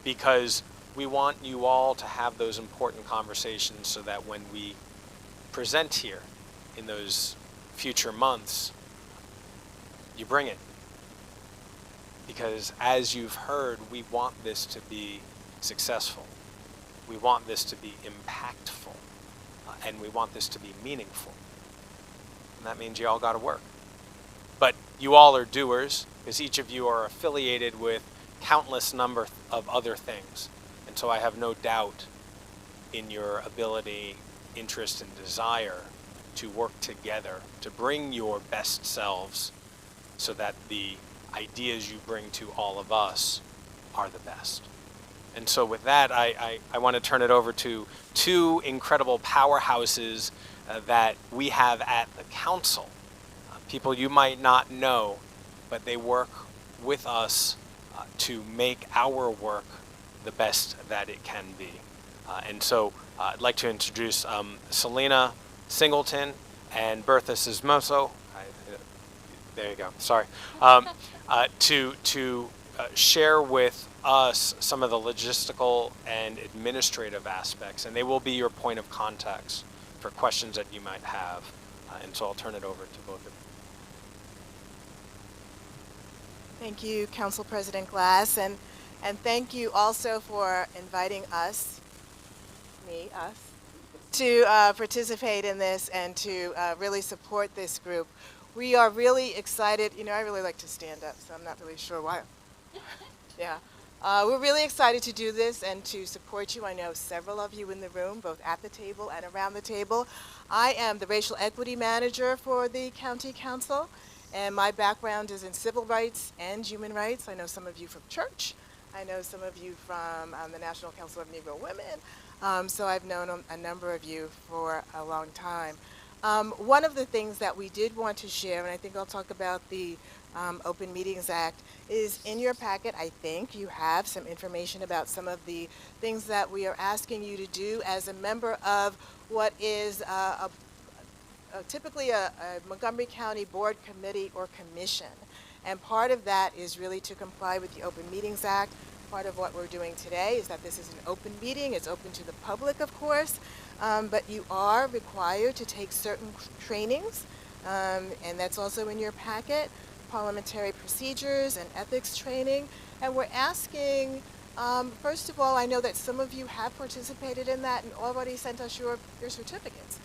because we want you all to have those important conversations so that when we present here in those future months, you bring it. Because as you've heard, we want this to be successful. We want this to be impactful. And we want this to be meaningful. And that means you all got to work. But you all are doers, because each of you are affiliated with countless number of other things. And so I have no doubt in your ability, interest, and desire to work together to bring your best selves so that the ideas you bring to all of us are the best. And so with that, I want to turn it over to two incredible powerhouses that we have at the council. People you might not know, but they work with us to make our work the best that it can be. And so I'd like to introduce Selena Singleton and Bertha Sismoso. There you go, sorry. To share with us some of the logistical and administrative aspects, and they will be your point of contacts for questions that you might have. And so I'll turn it over to both of you. Thank you, Council President Glass, and thank you also for inviting us, to participate in this and to really support this group. We are really excited. You know, I really like to stand up, so I'm not really sure why. Yeah. We're really excited to do this and to support you. I know several of you in the room, both at the table and around the table. I am the Racial Equity Manager for the County Council, and my background is in civil rights and human rights. I know some of you from church. I know some of you from the National Council of Negro Women. So I've known a number of you for a long time. One of the things that we did want to share, and I think I'll talk about the Open Meetings Act, is in your packet. I think you have some information about some of the things that we are asking you to do as a member of what is typically a Montgomery County Board, Committee, or Commission. And part of that is really to comply with the Open Meetings Act. Part of what we're doing today is that this is an open meeting. It's open to the public, of course, but you are required to take certain trainings, and that's also in your packet, parliamentary procedures and ethics training. And we're asking, first of all, I know that some of you have participated in that and already sent us your certificates.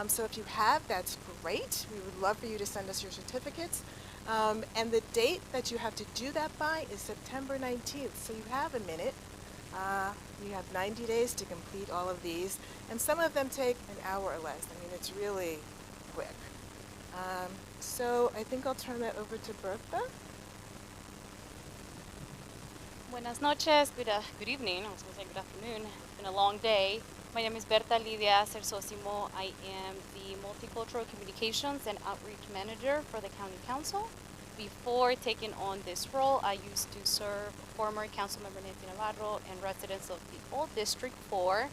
So if you have, that's great. We would love for you to send us your certificates. And the date that you have to do that by is September 19th. So you have a minute. You have 90 days to complete all of these. And some of them take an hour or less. I mean, it's really quick. So I think I'll turn that over to Bertha. Buenas noches, good evening, I was going to say good afternoon. It's been a long day. My name is Berta Lidia Cersosimo. I am the Multicultural Communications and Outreach Manager for the County Council. Before taking on this role, I used to serve former Councilmember Nancy Navarro and residents of the old District 4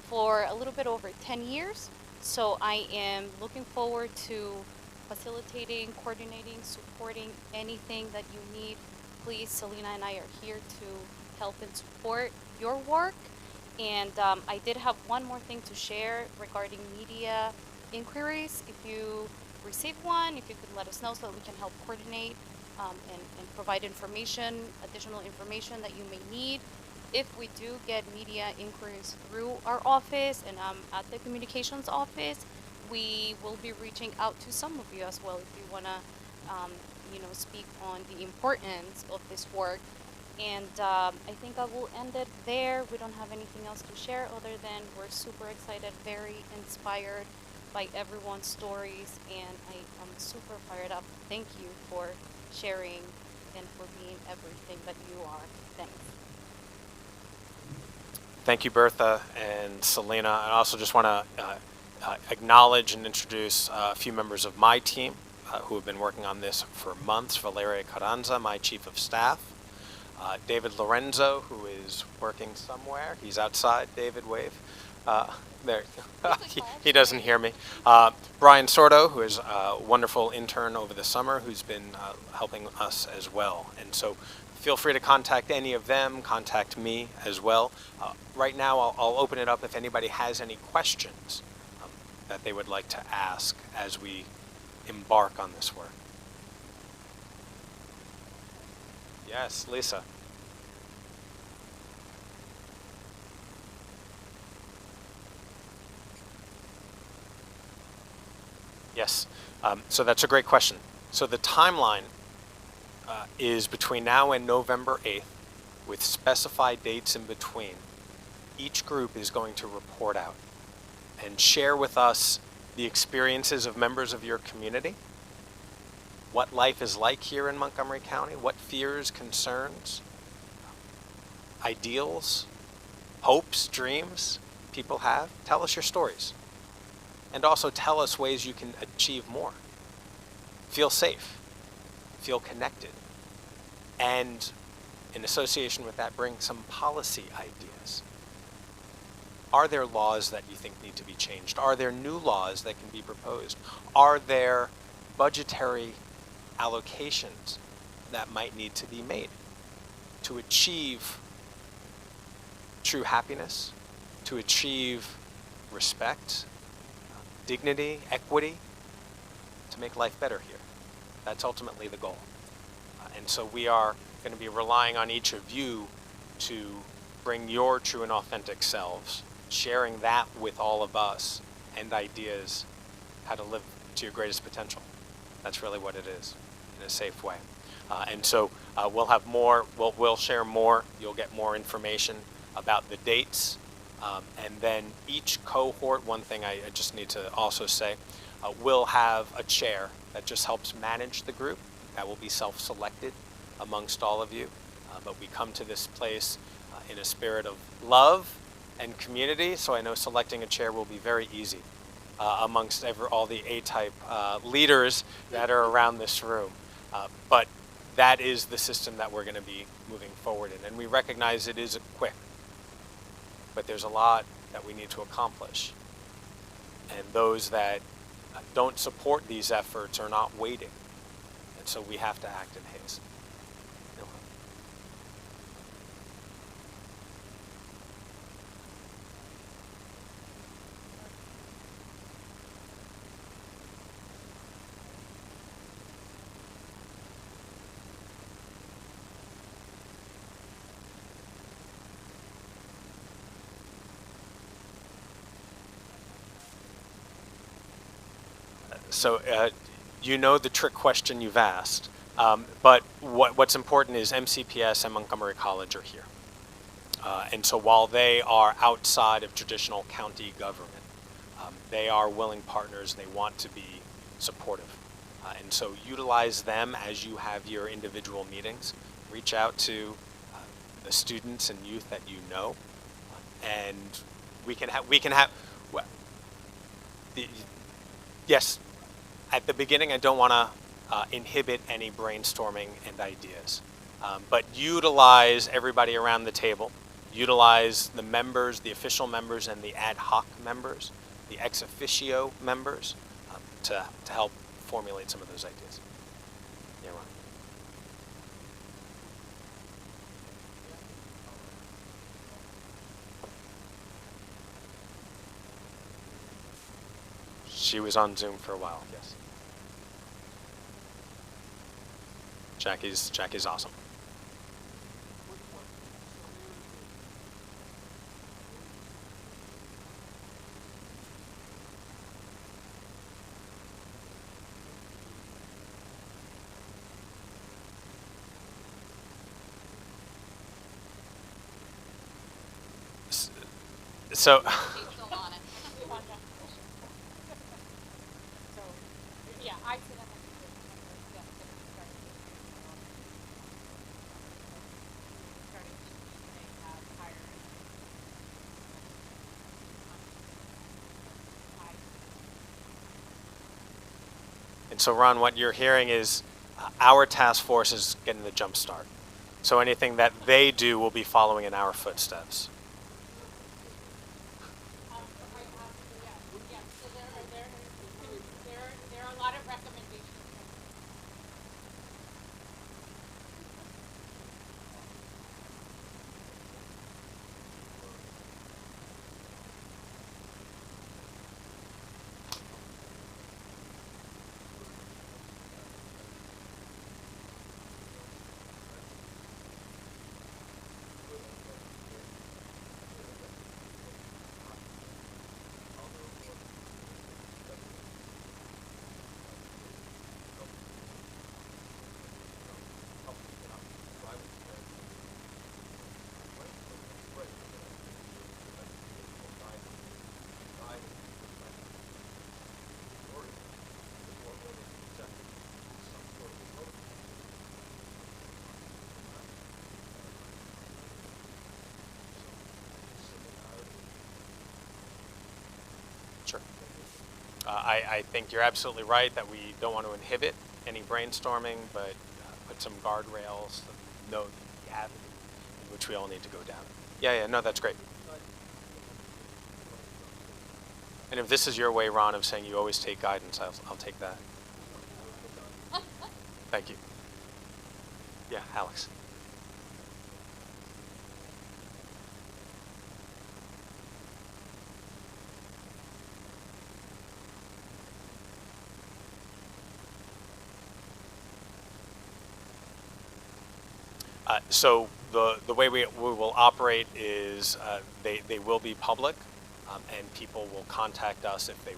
for a little bit over 10 years. So I am looking forward to facilitating, coordinating, supporting anything that you need. Please, Selena and I are here to help and support your work. And I did have one more thing to share regarding media inquiries. If you receive one, if you could let us know so that we can help coordinate and provide information, additional information that you may need. If we do get media inquiries through our office and at the communications office, we will be reaching out to some of you as well if you want to, speak on the importance of this work. And I think I will end it there. We don't have anything else to share other than we're super excited, very inspired by everyone's stories, and I am super fired up. Thank you for sharing and for being everything that you are. Thanks. Thank you, Bertha and Selena. I also just want to acknowledge and introduce a few members of my team who have been working on this for months. Valeria Carranza, my chief of staff. David Lorenzo, who is working somewhere. He's outside. David, wave. There. He doesn't hear me. Brian Sordo, who is a wonderful intern over the summer, who's been helping us as well. And so feel free to contact any of them, contact me as well. Right now, I'll open it up if anybody has any questions that they would like to ask as we embark on this work. Yes, Lisa. Yes, so that's a great question. So the timeline is between now and November 8th, with specified dates in between. Each group is going to report out and share with us the experiences of members of your community, what life is like here in Montgomery County, what fears, concerns, ideals, hopes, dreams people have. Tell us your stories. And also tell us ways you can achieve more. Feel safe, feel connected, and in association with that, bring some policy ideas. Are there laws that you think need to be changed? Are there new laws that can be proposed? Are there budgetary allocations that might need to be made to achieve true happiness, to achieve respect, dignity, equity, to make life better here? That's ultimately the goal. And so we are going to be relying on each of you to bring your true and authentic selves, sharing that with all of us, and ideas how to live to your greatest potential. That's really what it is, in a safe way. And so we'll have more, we'll share more. You'll get more information about the dates. And then each cohort, one thing I just need to also say, will have a chair that just helps manage the group. That will be self-selected amongst all of you. But we come to this place in a spirit of love and community, so I know selecting a chair will be very easy amongst all the A-type leaders that are around this room. But that is the system that we're going to be moving forward in. And we recognize it is quick, but there's a lot that we need to accomplish. And those that don't support these efforts are not waiting. And so we have to act in haste. So you know the trick question you've asked, but what's important is MCPS and Montgomery College are here. And so while they are outside of traditional county government, they are willing partners. They want to be supportive. And so utilize them as you have your individual meetings. Reach out to the students and youth that you know, and we can have. Yes. At the beginning, I don't want to inhibit any brainstorming and ideas, but utilize everybody around the table, utilize the members, the official members, and the ad hoc members, the ex officio members, to help formulate some of those ideas. Yeah, Ron. She was on Zoom for a while, yes. Jackie's awesome. So, and so Ron, what you're hearing is our task force is getting the jump start. So anything that they do will be following in our footsteps. There are a lot of recommendations. Sure. I think you're absolutely right that we don't want to inhibit any brainstorming, but put some guardrails, know the avenue in which we all need to go down. Yeah, no, that's great. And if this is your way, Ron, of saying you always take guidance, I'll take that. Thank you. Yeah, Alex. So the way we will operate is they will be public, and people will contact us if they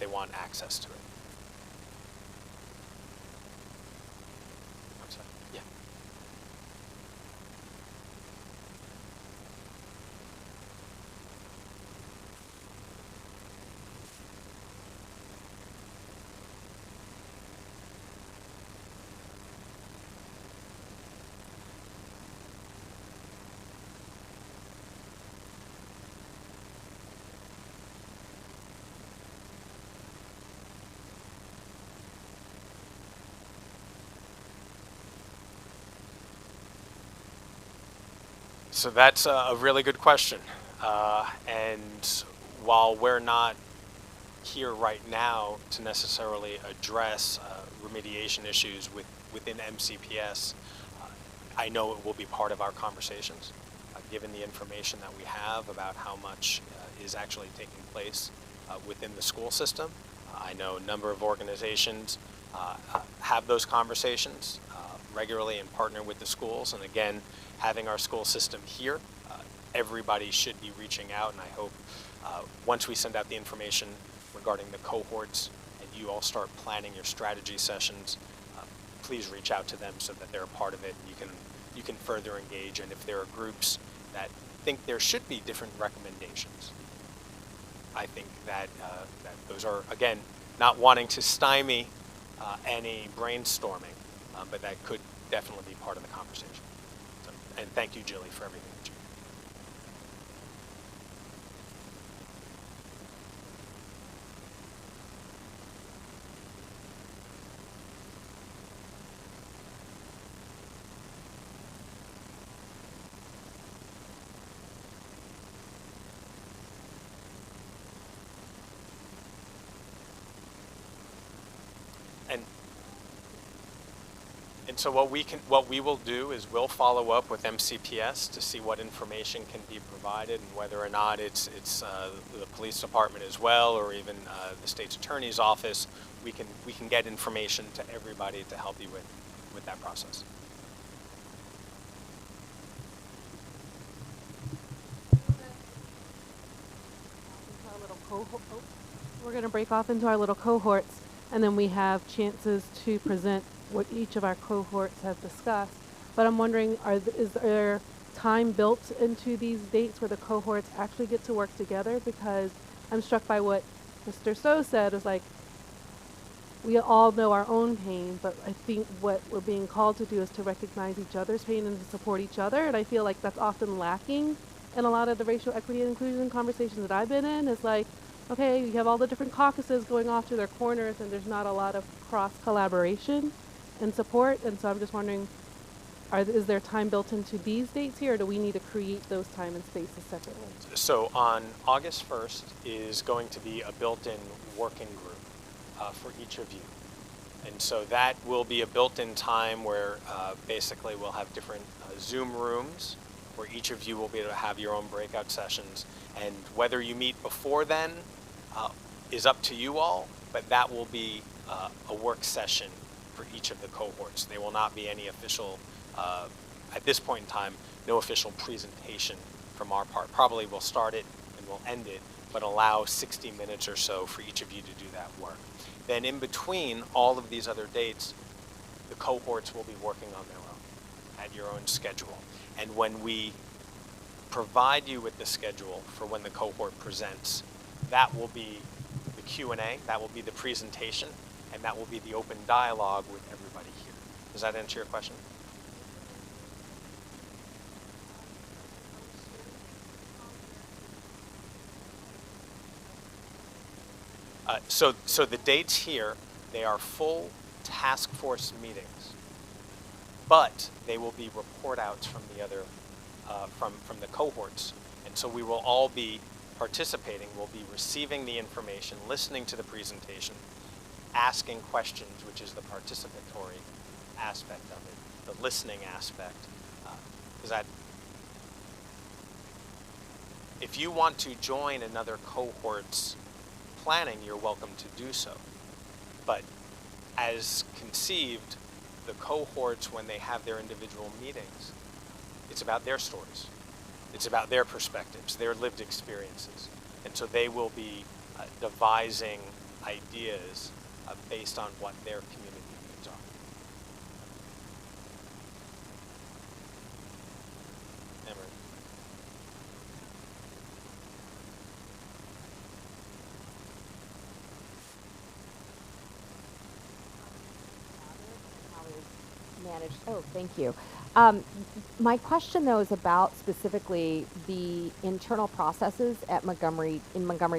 want access to it. I'm sorry. Yeah. So that's a really good question. And while we're not here right now to necessarily address remediation issues within MCPS, I know it will be part of our conversations, given the information that we have about how much is actually taking place within the school system. I know a number of organizations have those conversations regularly and partner with the schools. And again, having our school system here, everybody should be reaching out. And I hope once we send out the information regarding the cohorts and you all start planning your strategy sessions, please reach out to them so that they're a part of it and you can further engage. And if there are groups that think there should be different recommendations, I think that those are, again, not wanting to stymie any brainstorming, but that could definitely be part of the conversation. So, and thank you, Jilly, for everything that you do. And so what we will do is we'll follow up with MCPS to see what information can be provided and whether or not it's the police department as well, or even the state's attorney's office. We can get information to everybody to help you with with that process. Our little we're going to break off into our little cohorts, and then we have chances to present what each of our cohorts have discussed. But I'm wondering, is there time built into these dates where the cohorts actually get to work together? Because I'm struck by what Mr. So said, is like, we all know our own pain, but I think what we're being called to do is to recognize each other's pain and to support each other. And I feel like that's often lacking in a lot of the racial equity and inclusion conversations that I've been in. It's like, okay, you have all the different caucuses going off to their corners, and there's not a lot of cross collaboration and support. And so I'm just wondering, is there time built into these dates here, or do we need to create those time and spaces separately? So on August 1st is going to be a built-in working group for each of you. And so that will be a built-in time where basically we'll have different Zoom rooms where each of you will be able to have your own breakout sessions. And whether you meet before then is up to you all, but that will be a work session for each of the cohorts. There will not be any official, at this point in time, no official presentation from our part. Probably we'll start it and we'll end it, but allow 60 minutes or so for each of you to do that work. Then in between all of these other dates, the cohorts will be working on their own at your own schedule. And when we provide you with the schedule for when the cohort presents, that will be the Q&A, that will be the presentation, and that will be the open dialogue with everybody here. Does that answer your question? So the dates here, they are full task force meetings, but they will be report outs from the other, from the cohorts. And so we will all be participating, we'll be receiving the information, listening to the presentation, asking questions, which is the participatory aspect of it, the listening aspect. If you want to join another cohort's planning, you're welcome to do so. But as conceived, the cohorts, when they have their individual meetings, it's about their stories. It's about their perspectives, their lived experiences. And so they will be devising ideas based on what their community needs are. Emery. Managed. Oh, thank you. My question, though, is about specifically the internal processes at Montgomery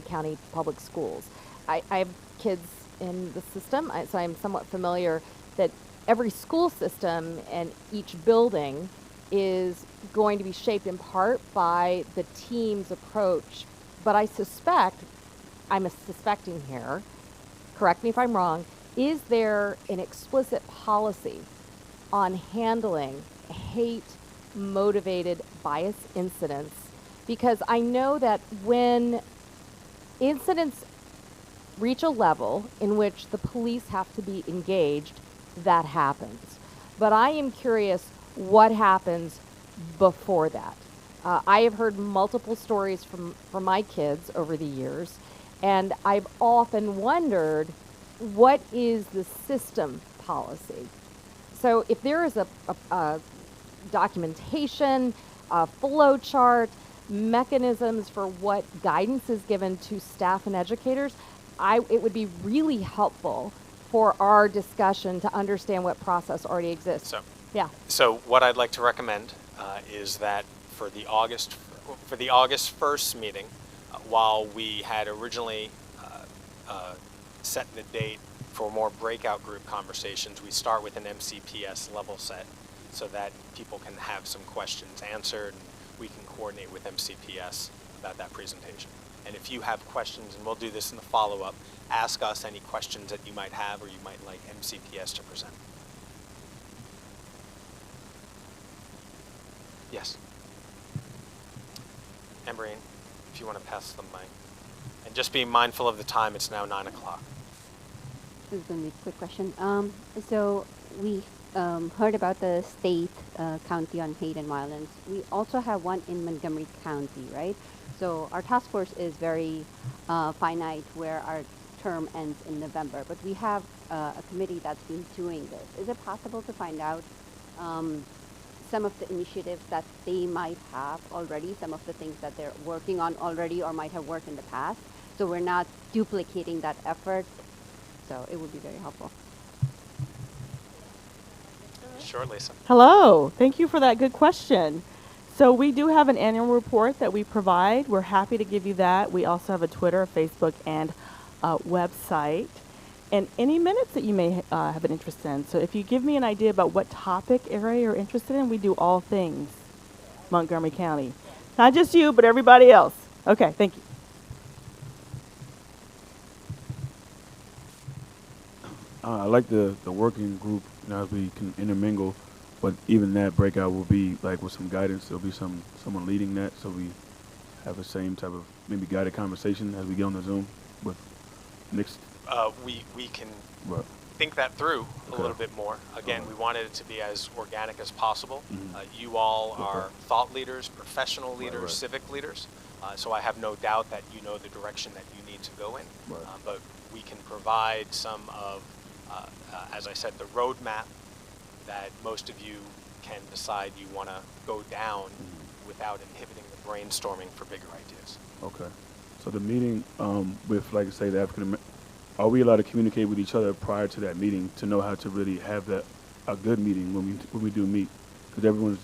County Public Schools. I have kids in the system, so I'm somewhat familiar that every school system and each building is going to be shaped in part by the team's approach. But I suspect, I'm suspecting here, correct me if I'm wrong, is there an explicit policy on handling hate-motivated bias incidents? Because I know that when incidents reach a level in which the police have to be engaged, that happens. But I am curious what happens before that. I have heard multiple stories from my kids over the years, and I've often wondered, what is the system policy? So if there is a documentation, a flow chart, mechanisms for what guidance is given to staff and educators, it would be really helpful for our discussion to understand what process already exists. So what I'd like to recommend is that for the August 1st meeting, while we had originally set the date for more breakout group conversations, we start with an MCPS level set so that people can have some questions answered, and we can coordinate with MCPS about that presentation. And if you have questions, and we'll do this in the follow-up, ask us any questions that you might have or you might like MCPS to present. Yes. Amberine, if you want to pass the mic. And just be mindful of the time, it's now 9 o'clock. This is going to be a quick question. So we heard about the state county on hate and violence. We also have one in Montgomery County, right? So our task force is very finite, where our term ends in November. But we have a committee that's been doing this. Is it possible to find out some of the initiatives that they might have already, some of the things that they're working on already or might have worked in the past, so we're not duplicating that effort? So it would be very helpful. Sure, Lisa. Hello. Thank you for that good question. So we do have an annual report that we provide. We're happy to give you that. We also have a Twitter, a Facebook, and a website. And any minutes that you may have an interest in. So if you give me an idea about what topic area you're interested in, we do all things Montgomery County. Not just you, but everybody else. Okay, thank you. I like the working group, as we can intermingle, but even that breakout will be like with some guidance. There'll be someone leading that, so we have the same type of maybe guided conversation as we get on the Zoom with next. We can Right. think that through a Okay. little bit more. Again, we wanted it to be as organic as possible. Mhm. You all Okay. are thought leaders, professional leaders, right. civic leaders, so I have no doubt that you know the direction that you need to go in. Right. But we can provide some of, as I said, the roadmap that most of you can decide you want to go down without inhibiting the brainstorming for bigger ideas. Okay. So the meeting with, like I say, the African, are we allowed to communicate with each other prior to that meeting to know how to really have a good meeting when we do meet? Because everyone's,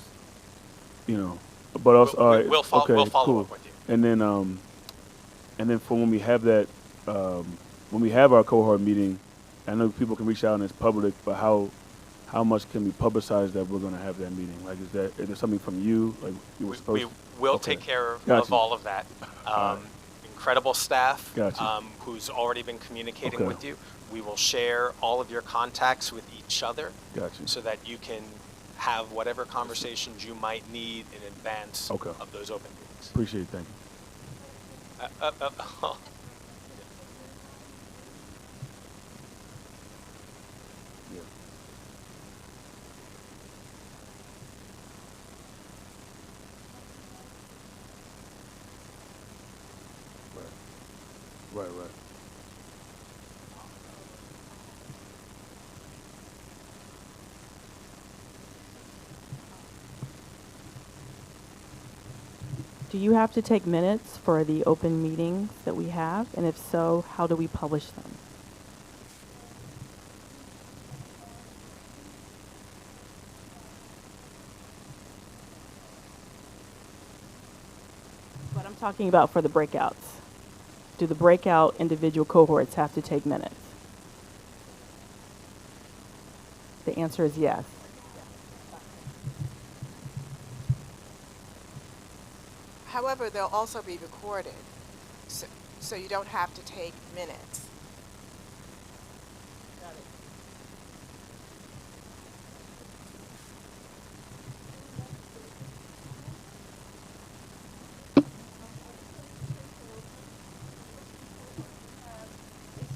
but also, all right, We'll follow up with you. And then for when we have that, when we have our cohort meeting, I know people can reach out and it's public, but how much can we publicize that we're going to have that meeting? Like, is there something from you? Like, you were supposed We will Okay. take care of Gotcha. all of that. All right. Incredible staff Gotcha. who's already been communicating Okay. with you. We will share all of your contacts with each other Gotcha. so that you can have whatever conversations you might need in advance Okay. of those open meetings. Appreciate it. Thank you. Yeah. Right. Right. Do you have to take minutes for the open meetings that we have? And if so, how do we publish them? What I'm talking about for the breakouts. Do the breakout individual cohorts have to take minutes? The answer is yes. However, they'll also be recorded, so you don't have to take minutes.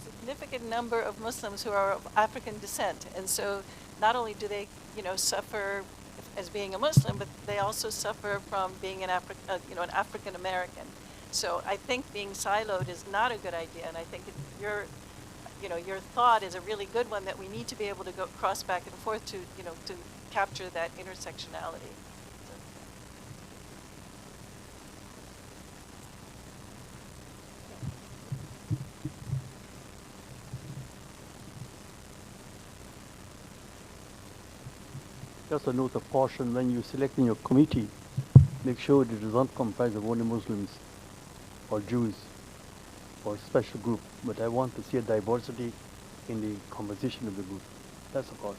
Significant number of Muslims who are of African descent, and so not only do they, suffer as being a Muslim, but they also suffer from being an African American. So I think being siloed is not a good idea, and I think your thought is a really good one, that we need to be able to go cross back and forth to capture that intersectionality. Just a note of caution: when you're selecting your committee, make sure that it does not comprise of only Muslims or Jews or special group. But I want to see a diversity in the composition of the group. That's a caution.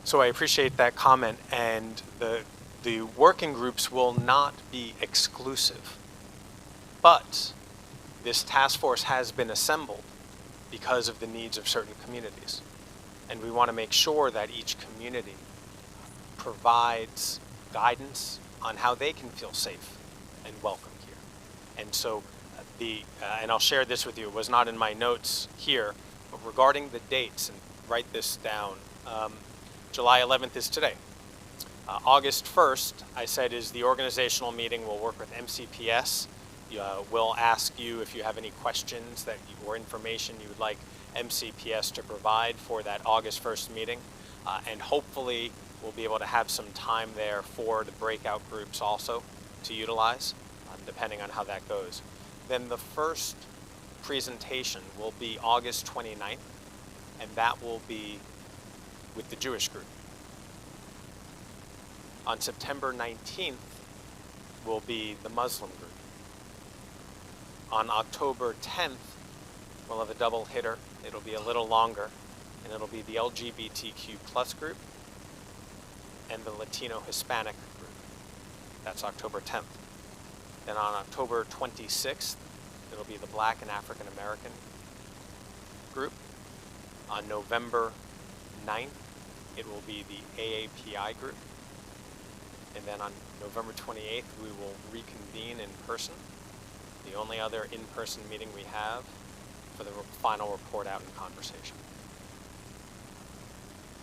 So I appreciate that comment, and the working groups will not be exclusive, but this task force has been assembled because of the needs of certain communities. And we want to make sure that each community provides guidance on how they can feel safe and welcome here. And so and I'll share this with you, it was not in my notes here, but regarding the dates, and write this down, July 11th is today. August 1st, I said, is the organizational meeting. We'll work with MCPS. We'll ask you if you have any questions or information you would like MCPS to provide for that August 1st meeting. And hopefully we'll be able to have some time there for the breakout groups also to utilize, depending on how that goes. Then the first presentation will be August 29th, and that will be with the Jewish group. On September 19th will be the Muslim group. On October 10th, we'll have a double hitter. It'll be a little longer, and it'll be the LGBTQ plus group and the Latino Hispanic group. That's October 10th. Then on October 26th, it'll be the Black and African American group. On November 9th, it will be the AAPI group. And then on November 28th, we will reconvene in person. The only other in-person meeting we have for the final report out and conversation.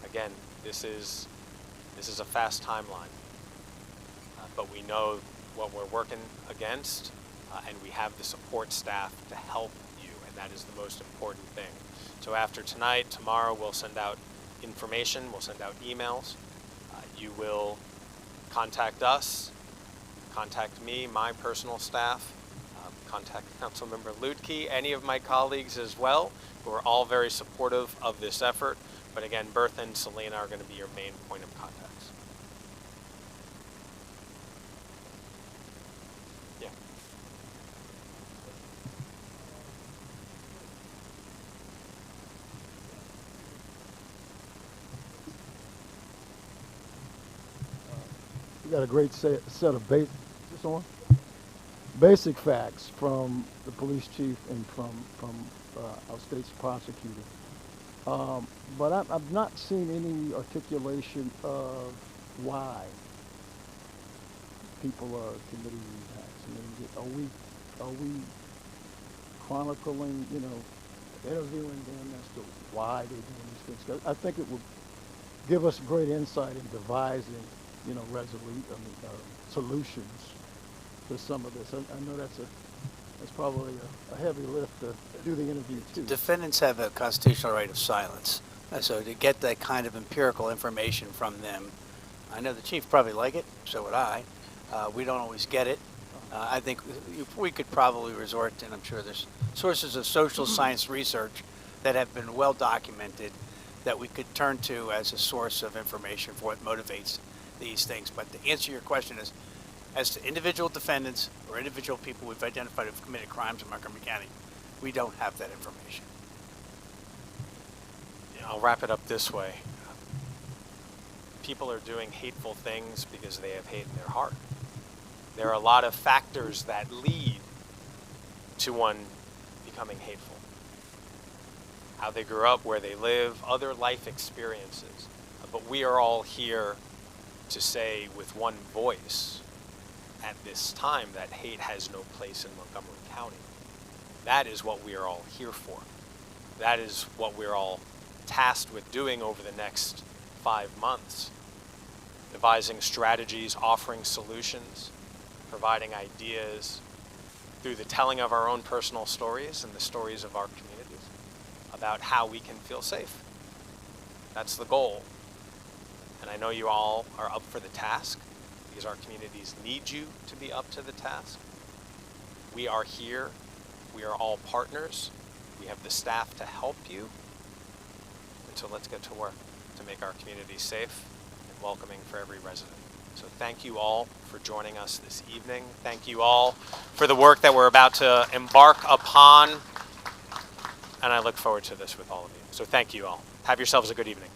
Again, this is a fast timeline, but we know what we're working against, and we have the support staff to help you, and that is the most important thing. So after tonight, tomorrow we'll send out information, we'll send out emails. You will contact us, contact me, my personal staff, contact Councilmember Lutke, any of my colleagues as well, who are all very supportive of this effort. But again, Bertha and Selena are going to be your main point of contacts. Yeah. We got a great set of basic facts from the police chief and from our state's prosecutor. But I've not seen any articulation of why people are committing these acts. I mean, are we chronicling, interviewing them as to why they're doing these things? 'Cause I think it would give us great insight in devising, solutions to some of this. I know that's probably a heavy lift to do the interview too. Defendants have a constitutional right of silence. So to get that kind of empirical information from them, I know the chief probably like it, so would I. We don't always get it. I think we could probably resort to, and I'm sure there's sources of social science research that have been well documented that we could turn to as a source of information for what motivates these things. But to answer your question is, as to individual defendants or individual people we've identified who've committed crimes in Montgomery County, we don't have that information. I'll wrap it up this way. People are doing hateful things because they have hate in their heart. There are a lot of factors that lead to one becoming hateful. How they grew up, where they live, other life experiences. But we are all here to say with one voice at this time that hate has no place in Montgomery County. That is what we are all here for. That is what we're all tasked with doing over the next 5 months. Devising strategies, offering solutions, providing ideas through the telling of our own personal stories and the stories of our communities about how we can feel safe. That's the goal. And I know you all are up for the task because our communities need you to be up to the task. We are here. We are all partners. We have the staff to help you. And so let's get to work to make our communities safe and welcoming for every resident. So thank you all for joining us this evening. Thank you all for the work that we're about to embark upon. And I look forward to this with all of you. So thank you all. Have yourselves a good evening.